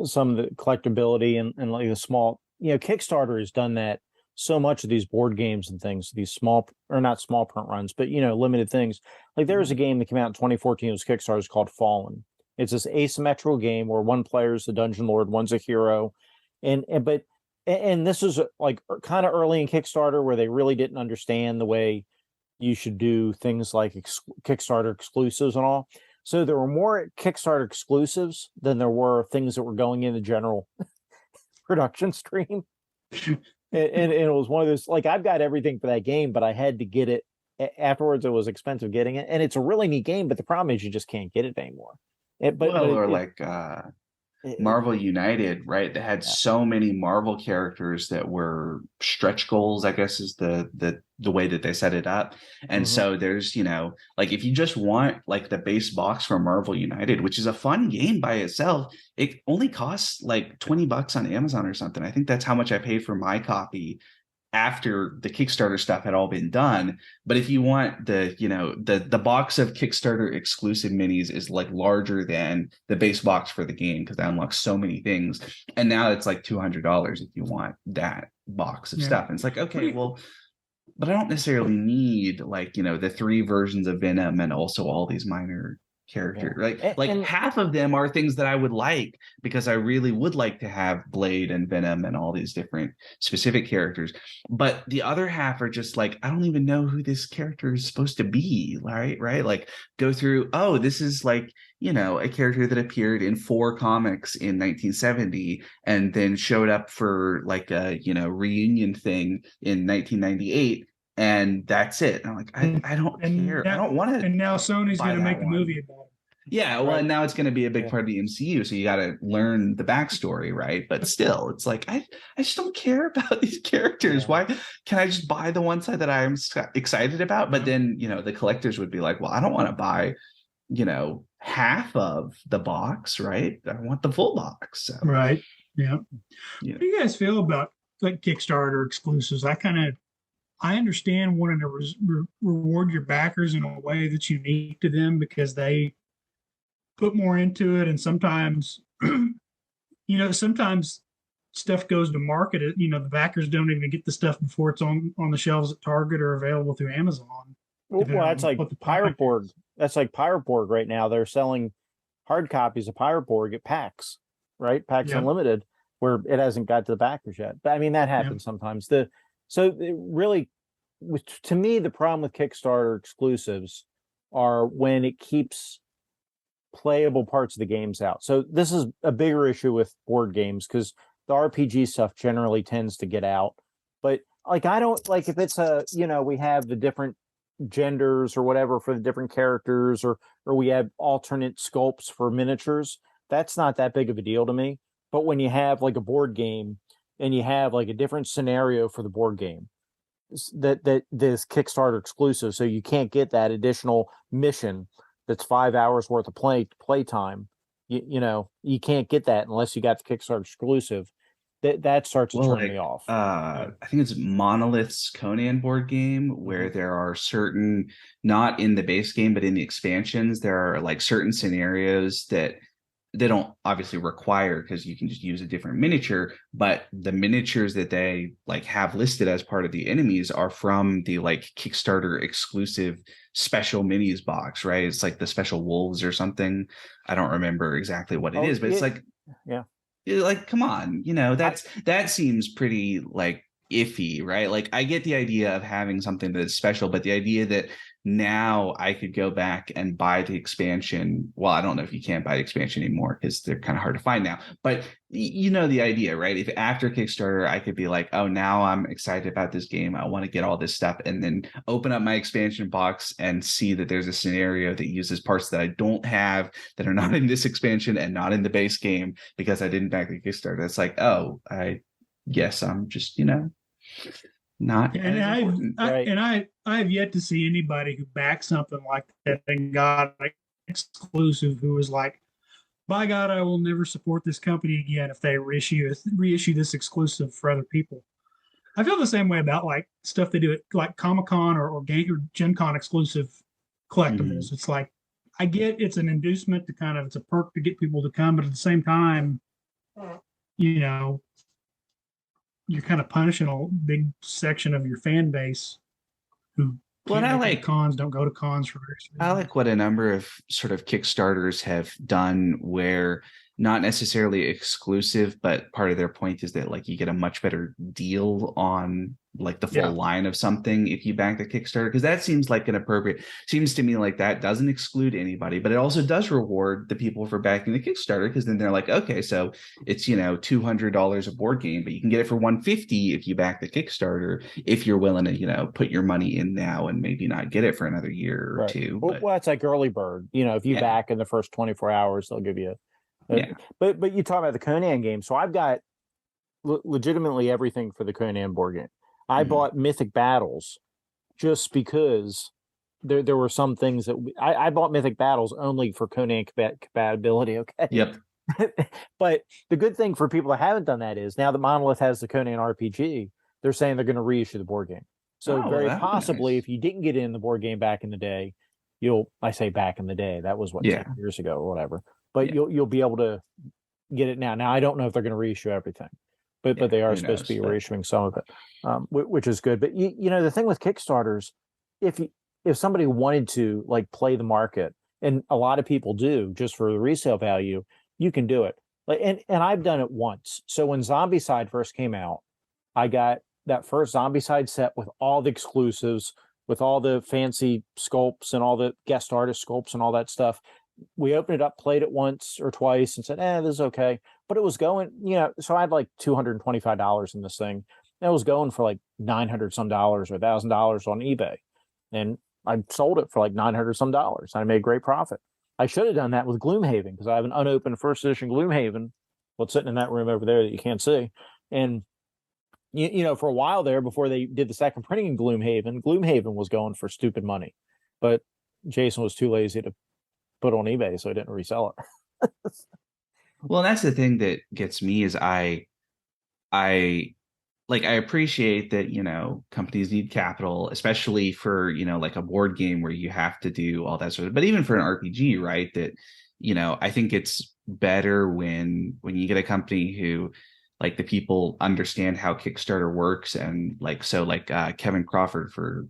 some of the collectability and like the small, Kickstarter has done that so much of these board games and things, these small or not small print runs, but limited things. Like there was a game that came out in 2014. It was Kickstarter. It's called Fallen. It's this asymmetrical game where one player is the dungeon lord, one's a hero, and this is like kind of early in Kickstarter where they really didn't understand the way you should do things like Kickstarter exclusives and all. So there were more Kickstarter exclusives than there were things that were going in the general production stream. And it was one of those, like, I've got everything for that game, but I had to get it afterwards. It was expensive getting it. And it's a really neat game, but the problem is you just can't get it anymore. Marvel United, right? They had so many Marvel characters that were stretch goals, I guess is the way that they set it up. And so there's, like if you just want like the base box for Marvel United, which is a fun game by itself, it only costs like $20 on Amazon or something. I think that's how much I paid for my copy after the Kickstarter stuff had all been done. But if you want the box of Kickstarter exclusive minis is like larger than the base box for the game because that unlocks so many things. And now it's like $200 if you want that box of stuff. And it's like, okay, well, but I don't necessarily need like, the 3 versions of Venom and also all these minor character, right? And half of them are things that I would like because I really would like to have Blade and Venom and all these different specific characters. But the other half are just like, I don't even know who this character is supposed to be, right? Like go through, oh, this is like, a character that appeared in 4 comics in 1970 and then showed up for like a, reunion thing in 1998. And that's it. And I'm like, I don't care. Now, I don't want to. And now Sony's going to make a movie about it. Yeah, well, and now it's going to be a big part of the MCU, so you got to learn the backstory, right? But still, it's like I just don't care about these characters. Yeah. Why can I just buy the ones that I'm excited about? But then, the collectors would be like, well, I don't want to buy, half of the box, right? I want the full box. So. Right. Yeah. What do you guys feel about like Kickstarter exclusives? I understand wanting to reward your backers in a way that's unique to them because they put more into it. And sometimes, sometimes stuff goes to market. The backers don't even get the stuff before it's on the shelves at Target or available through Amazon. Well, that's like Pirate Board. That's like Pirate Board right now. They're selling hard copies of Pirate Board at PAX, right? PAX Unlimited, where it hasn't got to the backers yet. But I mean, that happens sometimes. So it really, to me, the problem with Kickstarter exclusives are when it keeps playable parts of the games out. So this is a bigger issue with board games because the RPG stuff generally tends to get out. But like, I don't like if it's we have the different genders or whatever for the different characters, or we have alternate sculpts for miniatures. That's not that big of a deal to me. But when you have like a board game and you have like a different scenario for the board game that this Kickstarter exclusive, so you can't get that additional mission that's 5 hours worth of play time. You can't get that unless you got the Kickstarter exclusive. That starts to turn me off. I think it's Monolith's Conan board game where there are certain, not in the base game, but in the expansions, there are like certain scenarios that they don't obviously require because you can just use a different miniature, but the miniatures that they like have listed as part of the enemies are from the like Kickstarter exclusive special minis box, right? It's like the special wolves or something. I don't remember exactly what it is, but it's like, like, come on, that seems pretty like iffy, right? Like I get the idea of having something that's special, but the idea that now I could go back and buy the expansion. Well, I don't know if you can't buy the expansion anymore because they're kind of hard to find now, but the idea, right? If after Kickstarter, I could be like, oh, now I'm excited about this game. I want to get all this stuff and then open up my expansion box and see that there's a scenario that uses parts that I don't have that are not in this expansion and not in the base game because I didn't back the Kickstarter. It's like, oh, I guess I'm just, not and I have yet to see anybody who backed something like that and got an exclusive who was like, by God, I will never support this company again if they reissue this exclusive for other people. I feel the same way about like stuff they do at like Comic-Con or Gen Con exclusive collectibles. It's like, I get it's an inducement to it's a perk to get people to come, but at the same time, you're kind of punishing a big section of your fan base who Well, and can't make it to cons, don't go to cons for various I reasons. like what a number of sort of Kickstarters have done where not necessarily exclusive, but part of their point is that like you get a much better deal on like the full Yeah. line of something if you back the Kickstarter. Because that seems like an appropriate, seems to me like that doesn't exclude anybody, but it also does reward the people for backing the Kickstarter because then they're like, okay, so it's $200 a board game, but you can get it for 150 if you back the Kickstarter, if you're willing to put your money in now and maybe not get it for another year or Right. two. Well, But well, it's like early bird. If you yeah, back in the first 24 hours, they'll give you. yeah. But you talk about the Conan game, so I've got legitimately everything for the Conan board game. I Mhm. bought Mythic Battles just because there were some things that I bought Mythic Battles only for Conan compatibility. Okay. Yep. But the good thing for people that haven't done that is now that Monolith has the Conan RPG, they're saying they're going to reissue the board game. So Oh, well, very that would be possibly, nice. if you didn't get in the board game back in the day, I say back in the day, that was what, Yeah. 10 years ago or whatever. But Yeah. you'll be able to get it now. Now I don't know if they're going to reissue everything, but Yeah, they are who supposed to knows? be But reissuing some of it, which is good. But the thing with Kickstarters, if somebody wanted to like play the market, and a lot of people do just for the resale value, you can do it. Like and I've done it once. So when Zombicide first came out, I got that first Zombicide set with all the exclusives, with all the fancy sculpts and all the guest artist sculpts and all that stuff. We opened it up, played it once or twice, and said, this is okay. But it was going, so I had like $225 in this thing. And it was going for like 900 some dollars or $1,000 on eBay. And I sold it for like 900 some dollars. I made great profit. I should have done that with Gloomhaven because I have an unopened first edition Gloomhaven. Well, it's sitting in that room over there that you can't see. And for a while there, before they did the second printing in Gloomhaven was going for stupid money, but Jason was too lazy to put on eBay, so he didn't resell it. well, that's the thing that gets me is I I appreciate that, companies need capital, especially for, like a board game where you have to do all that sort of, but even for an RPG, right? That, I think it's better when you get a company who like the people understand how Kickstarter works. And Kevin Crawford for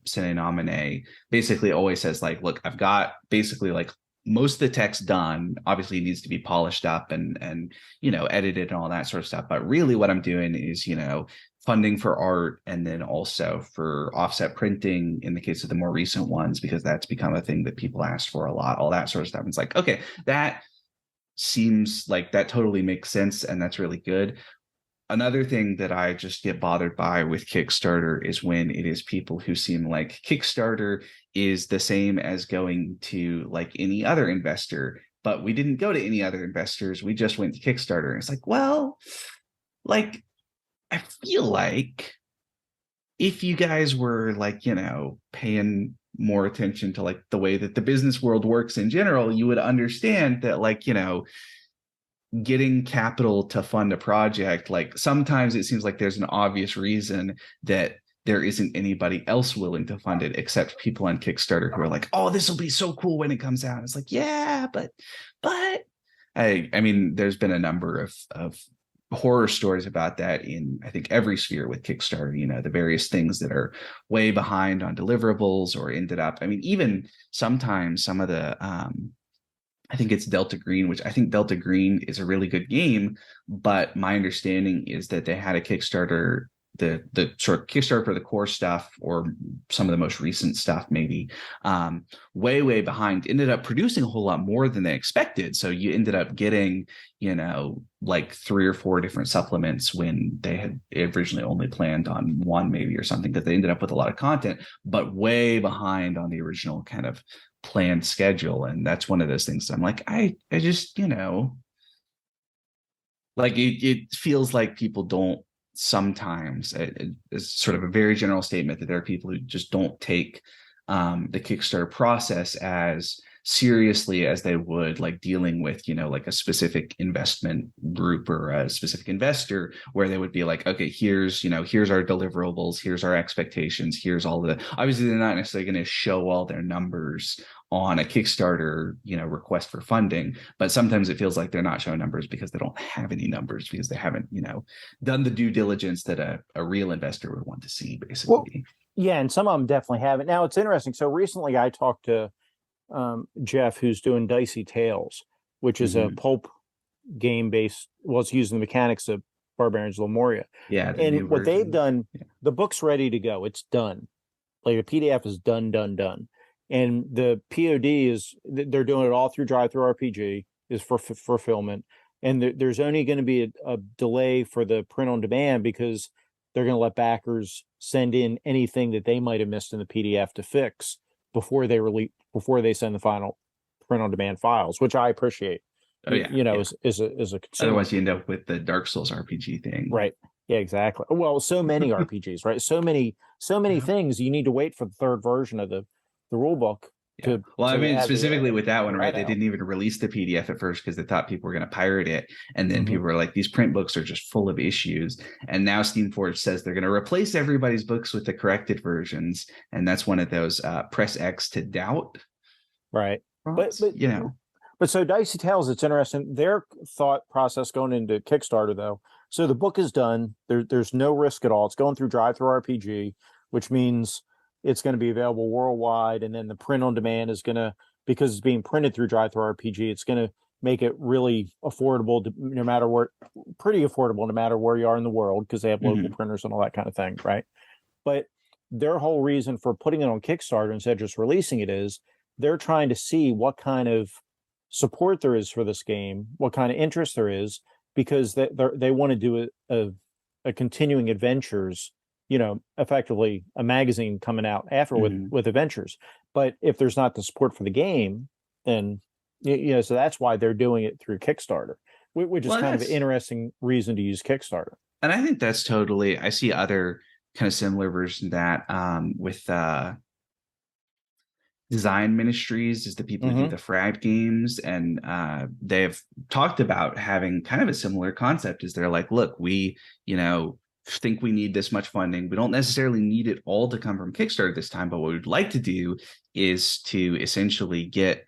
Sine Nomine basically always says like, look, I've got basically like most of the text done. Obviously it needs to be polished up and edited and all that sort of stuff, but really what I'm doing is funding for art and then also for offset printing in the case of the more recent ones, because that's become a thing that people asked for a lot, all that sort of stuff. And it's like, okay, that seems like that totally makes sense and that's really good. Another thing that I just get bothered by with Kickstarter is when it is people who seem like Kickstarter is the same as going to like any other investor, but we didn't go to any other investors. We just went to Kickstarter. And it's like, well, like, I feel like if you guys were like, paying more attention to like the way that the business world works in general, you would understand that like, getting capital to fund a project, like sometimes it seems like there's an obvious reason that there isn't anybody else willing to fund it except people on Kickstarter who are like, oh, this will be so cool when it comes out. It's like, yeah, but I mean, there's been a number of horror stories about that in I think every sphere with Kickstarter, the various things that are way behind on deliverables or ended up, I mean, even sometimes some of the I think it's Delta Green, which I think Delta Green is a really good game, but my understanding is that they had a Kickstarter, the sort of Kickstarter for the core stuff or some of the most recent stuff, maybe way behind, ended up producing a whole lot more than they expected. So you ended up getting, like 3 or 4 different supplements when they had originally only planned on one maybe or something, that they ended up with a lot of content, but way behind on the original kind of planned schedule. And that's one of those things I'm like, I just like it feels like people don't sometimes, it's sort of a very general statement that there are people who just don't take the Kickstarter process as seriously as they would like dealing with, like a specific investment group or a specific investor, where they would be like, okay, here's our deliverables, here's our expectations, here's all the, obviously they're not necessarily going to show all their numbers on a Kickstarter, request for funding, but sometimes it feels like they're not showing numbers because they don't have any numbers, because they haven't, done the due diligence that a real investor would want to see, basically. Well, yeah, and some of them definitely haven't. Now it's interesting. So recently I talked to Jeff, who's doing Dicey Tales, which is a pulp game based, well, it's using the mechanics of Barbarians of Lemuria. Yeah. And what they've done, the book's ready to go. It's done. Like the PDF is done. And the POD is, they're doing it all through Drive-Thru RPG, is for fulfillment. And there's only going to be a delay for the print on demand, because they're going to let backers send in anything that they might have missed in the PDF to fix before they send the final print on demand files, which I appreciate. Oh, yeah. As a consumer. Otherwise you end up with the Dark Souls RPG thing. Right. Yeah, exactly. Well, so many RPGs, right? So many things, you need to wait for the third version of the rule book. Yeah. Specifically with that one, right? They didn't even release the PDF at first because they thought people were going to pirate it. And then people were like, these print books are just full of issues. And now Steamforge says they're going to replace everybody's books with the corrected versions. And that's one of those press X to doubt. Right. But so Dicey Tales, it's interesting. Their thought process going into Kickstarter, though. So the book is done. There's no risk at all. It's going through Drive-Thru RPG, which means it's going to be available worldwide. And then the print on demand is going to, because it's being printed through Drive-Thru RPG, it's going to make it really affordable pretty affordable no matter where you are in the world, because they have local printers and all that kind of thing, right? But their whole reason for putting it on Kickstarter instead of just releasing it is they're trying to see what kind of support there is for this game, what kind of interest there is, because they want to do a continuing adventures, effectively a magazine coming out after with adventures. But if there's not the support for the game, then so that's why they're doing it through Kickstarter, which is kind of an interesting reason to use Kickstarter. And I think that's totally, I see other kind of similar versions of that with Design Ministries, is the people who do the Frag games, and they've talked about having kind of a similar concept. Is they're like, look, we think we need this much funding. We don't necessarily need it all to come from Kickstarter this time, but what we'd like to do is to essentially get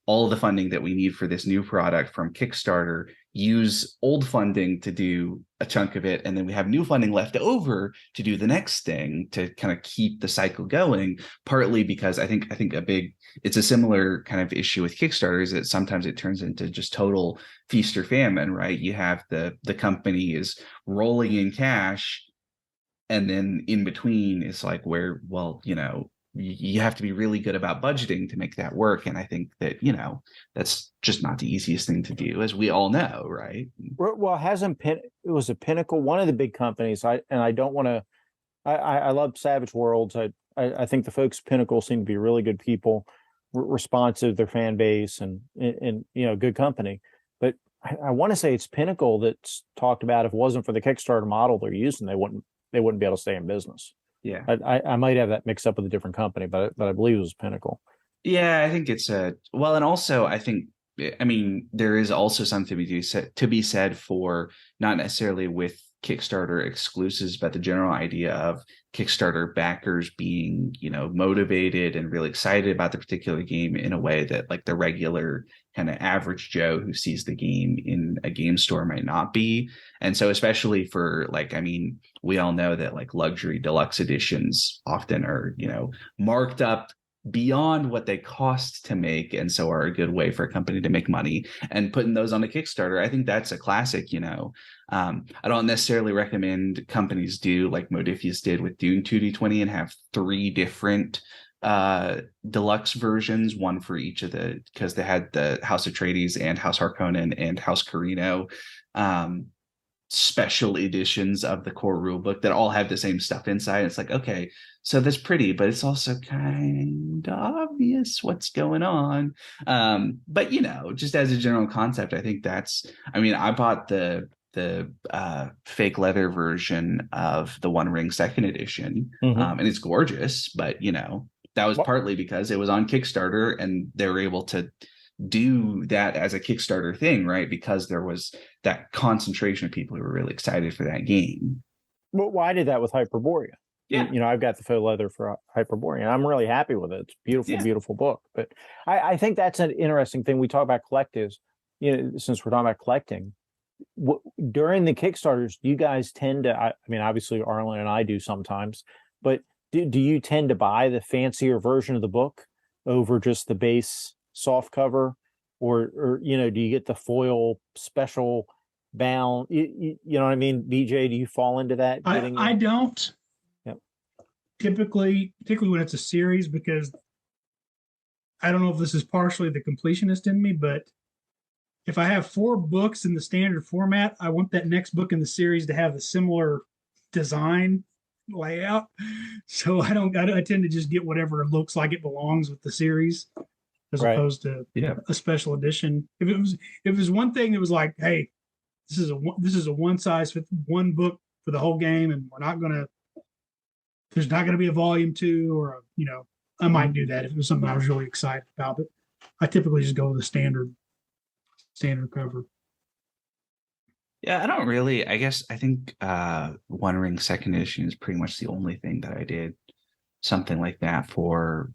all of the funding that we need for this new product from Kickstarter, use old funding to do a chunk of it, and then we have new funding left over to do the next thing, to kind of keep the cycle going. Partly because I think it's a similar kind of issue with Kickstarter, is that sometimes it turns into just total feast or famine, right? You have the company is rolling in cash, and then in between it's like, where, well, you have to be really good about budgeting to make that work. And I think that, that's just not the easiest thing to do, as we all know, right? Well, it was a Pinnacle, one of the big companies. I love Savage Worlds. I think the folks at Pinnacle seem to be really good people, responsive to their fan base, and good company. But I want to say it's Pinnacle that's talked about, if it wasn't for the Kickstarter model they're using, they wouldn't be able to stay in business. Yeah, I might have that mixed up with a different company, but I believe it was Pinnacle. Yeah, I think it's and also I think, there is also something to be said for not necessarily with Kickstarter exclusives, but the general idea of Kickstarter backers being, motivated and really excited about the particular game in a way that like the regular kind of average Joe who sees the game in a game store might not be. And so especially for we all know that like luxury deluxe editions often are, marked up beyond what they cost to make, and so are a good way for a company to make money. And putting those on a Kickstarter, I think that's a classic. I don't necessarily recommend companies do like Modifius did with Dune 2D20 and have 3 different deluxe versions, one for each of because they had the House Atreides and House Harkonnen and House Carino special editions of the core rulebook that all have the same stuff inside. It's like, okay, so that's pretty, but it's also kind of obvious what's going on. But just as a general concept, I think I bought the fake leather version of the One Ring second edition, and it's gorgeous, but that was What? partly because it was on Kickstarter and they were able to do that as a Kickstarter thing, right? Because there was that concentration of people who were really excited for that game. Well, I did that with Hyperborea. Yeah. You know, I've got the faux leather for Hyperborea, and I'm really happy with it. It's a beautiful, Yeah. beautiful book. But I think that's an interesting thing. We talk about collectives, you know, since we're talking about collecting. During the Kickstarters, do you guys tend to, I mean, obviously Arlen and I do sometimes, but do you tend to buy the fancier version of the book over just the base soft cover? Or you know, do you get the foil special bound? You know what I mean? BJ, do you fall into that? I don't Yep. typically, particularly when it's a series, because I don't know if this is partially the completionist in me, but if I have 4 books in the standard format, I want that next book in the series to have a similar design layout. So I tend to just get whatever looks like it belongs with the series, as Right. opposed to Yeah. a special edition. If it was one thing that was like, hey, this is a one size fits one book for the whole game, and there's not gonna be a volume 2, or you know, I might do that if it was something I was really excited about. But I typically just go with the standard cover. Yeah, I don't really. I guess I think One Ring second edition is pretty much the only thing that I did something like that for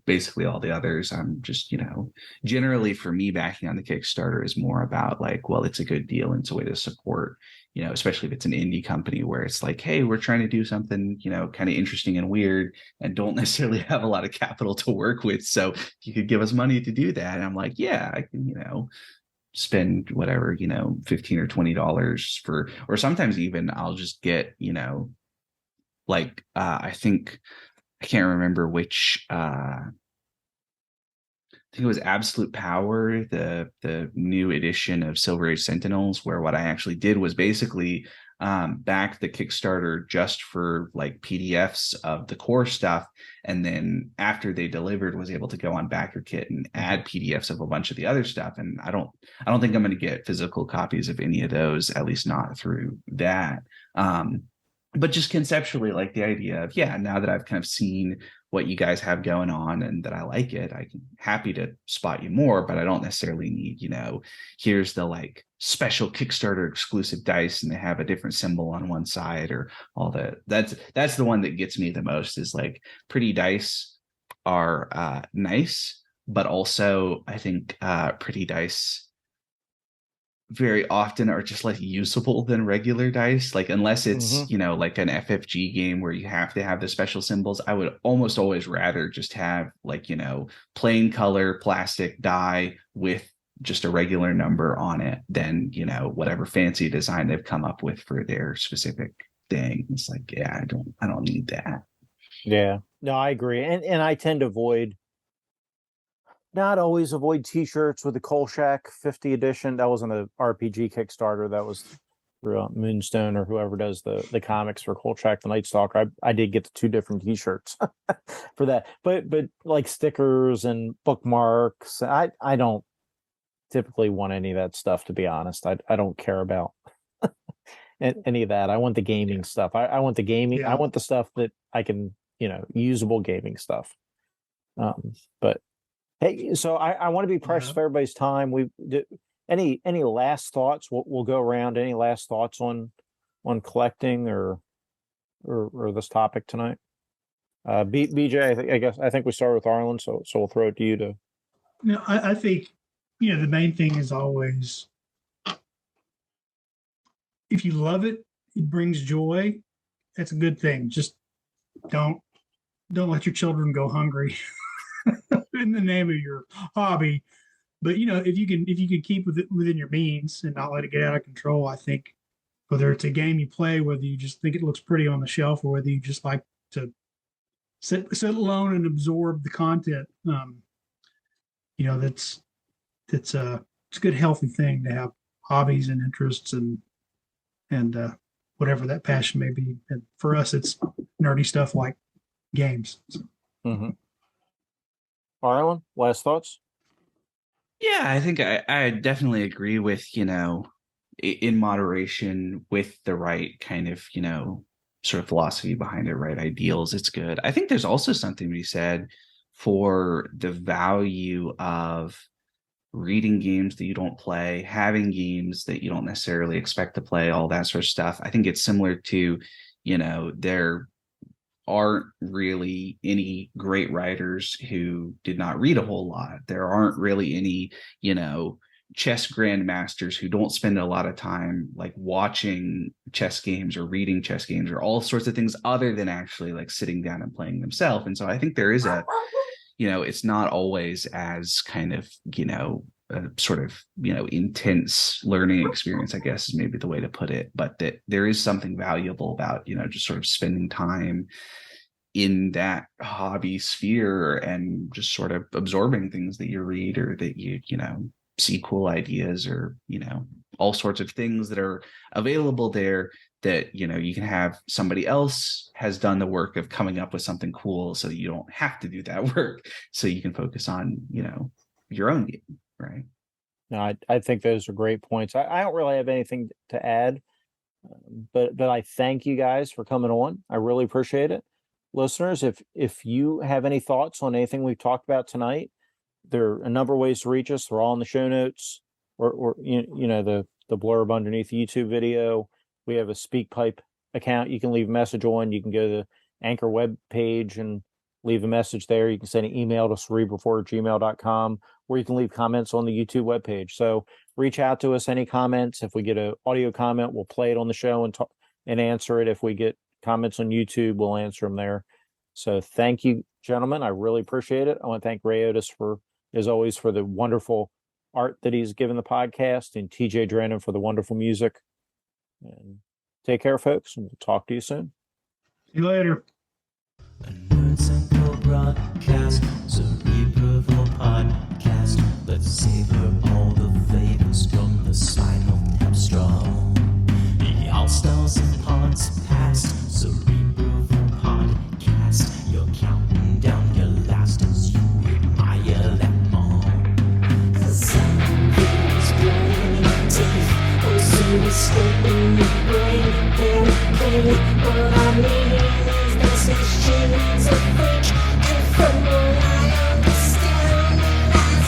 basically all the others. I'm just, you know, generally for me backing on the Kickstarter is more about like, well, it's a good deal and it's a way to support, you know, especially if it's an indie company where it's like, hey, we're trying to do something, you know, kind of interesting and weird and don't necessarily have a lot of capital to work with. So you could give us money to do that. And I'm like, yeah, I can, you know, spend whatever, you know, $15 or $20 for, or sometimes even I'll just get, you know, like I think I can't remember which I think it was Absolute Power, the new edition of Silver Age Sentinels, where what I actually did was basically back the Kickstarter just for like PDFs of the core stuff, and then after they delivered was able to go on BackerKit and add PDFs of a bunch of the other stuff. And I don't think I'm going to get physical copies of any of those, at least not through that. But just conceptually, like the idea of, yeah, now that I've kind of seen what you guys have going on and that I like it, I'm happy to spot you more, but I don't necessarily need, you know, here's the like special Kickstarter exclusive dice and they have a different symbol on one side or all that. That's the one that gets me the most, is like pretty dice are nice, but also I think pretty dice very often are just less usable than regular dice. Like unless it's, you know, like an FFG game where you have to have the special symbols, I would almost always rather just have like, you know, plain color plastic die with just a regular number on it than, you know, whatever fancy design they've come up with for their specific thing. It's like, yeah, I don't need that. Yeah, no, I agree. And I tend to not always avoid t-shirts with the Kolchak 50 edition. That wasn't an RPG Kickstarter. That was through Moonstone or whoever does the comics for Kolchak the Night Stalker. I did get the 2 different t-shirts for that. But like stickers and bookmarks, I don't typically want any of that stuff, to be honest. I don't care about any of that. I want the gaming stuff. I want the gaming. Yeah. I want the stuff that I can, you know, usable gaming stuff. But hey, so I want to be precious of everybody's time. Any last thoughts? We'll go around. Any last thoughts on collecting or this topic tonight? BJ, I think we start with Arlen, so we'll throw it to you to. No, I think, you know, the main thing is always, if you love it, it brings joy. That's a good thing. Just don't let your children go hungry in the name of your hobby. But you know, if you can keep it within your means and not let it get out of control, I think whether it's a game you play, whether you just think it looks pretty on the shelf, or whether you just like to sit alone and absorb the content, you know, it's a good healthy thing to have hobbies and interests and whatever that passion may be. And for us, it's nerdy stuff like games. Mm-hmm. Arlen, last thoughts? Yeah, I think I definitely agree with, you know, in moderation with the right kind of, you know, sort of philosophy behind it, right? Ideals. It's good. I think there's also something to be said for the value of reading games that you don't play, having games that you don't necessarily expect to play, all that sort of stuff. I think it's similar to, there aren't really any great writers who did not read a whole lot. There aren't really any, chess grandmasters who don't spend a lot of time like watching chess games or reading chess games or all sorts of things other than actually like sitting down and playing themselves. And so I think there is it's not always as kind of, a sort of, intense learning experience, I guess is maybe the way to put it, but that there is something valuable about, just sort of spending time in that hobby sphere and just sort of absorbing things that you read or that you see cool ideas or, all sorts of things that are available there that, you can have somebody else has done the work of coming up with something cool so that you don't have to do that work. So you can focus on, your own game, right? No, I think those are great points. I don't really have anything to add, but I thank you guys for coming on. I really appreciate it. Listeners, if you have any thoughts on anything we've talked about tonight, there are a number of ways to reach us. They're all in the show notes or the blurb underneath the YouTube video. We have a SpeakPipe account you can leave a message on. You can go to the Anchor web page and leave a message there. You can send an email to cerebral4@gmail.com, or you can leave comments on the YouTube webpage. So reach out to us, any comments. If we get an audio comment, we'll play it on the show and answer it. If we get comments on YouTube, we'll answer them there. So thank you, gentlemen. I really appreciate it. I want to thank Ray Otis as always, for the wonderful art that he's given the podcast, and TJ Drennan for the wonderful music. And take care, folks, and we'll talk to you soon. See you later. A Nerd Central broadcast, Cerebral podcast. Let's savor all the flavors from the spinal tap straw. The all stars and pods past, Cerebral podcast. You're counting down your last as you admire them all. Some things blind teeth, or soon escaping your brain. What I mean is this machine's a freak, and from what I understand, that's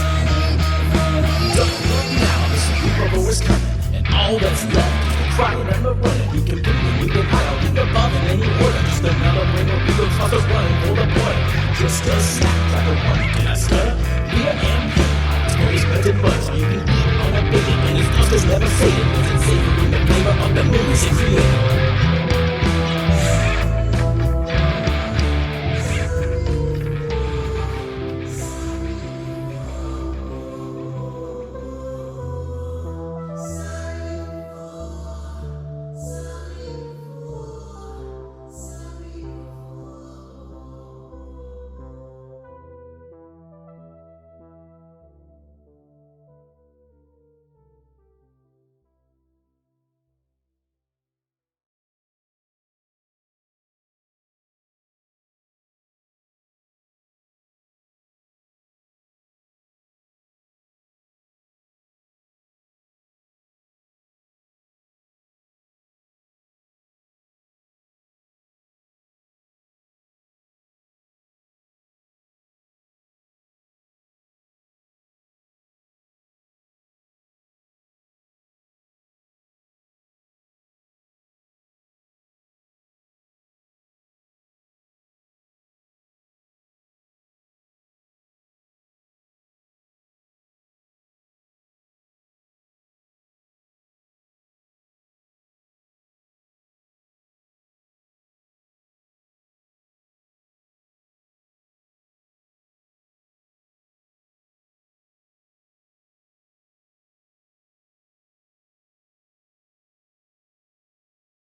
don't look now, the Cerebral is coming, and all that's left is crying and the running. You can bring it, you can hide, I'll be above in any order. Just another ring of real tossers running for the border. Just a snap like a one, can I stutter? Beer and pain, it's always bread and butter. You can eat on a baby, and his toasters never say it. It's savory, the flavor of the music creator.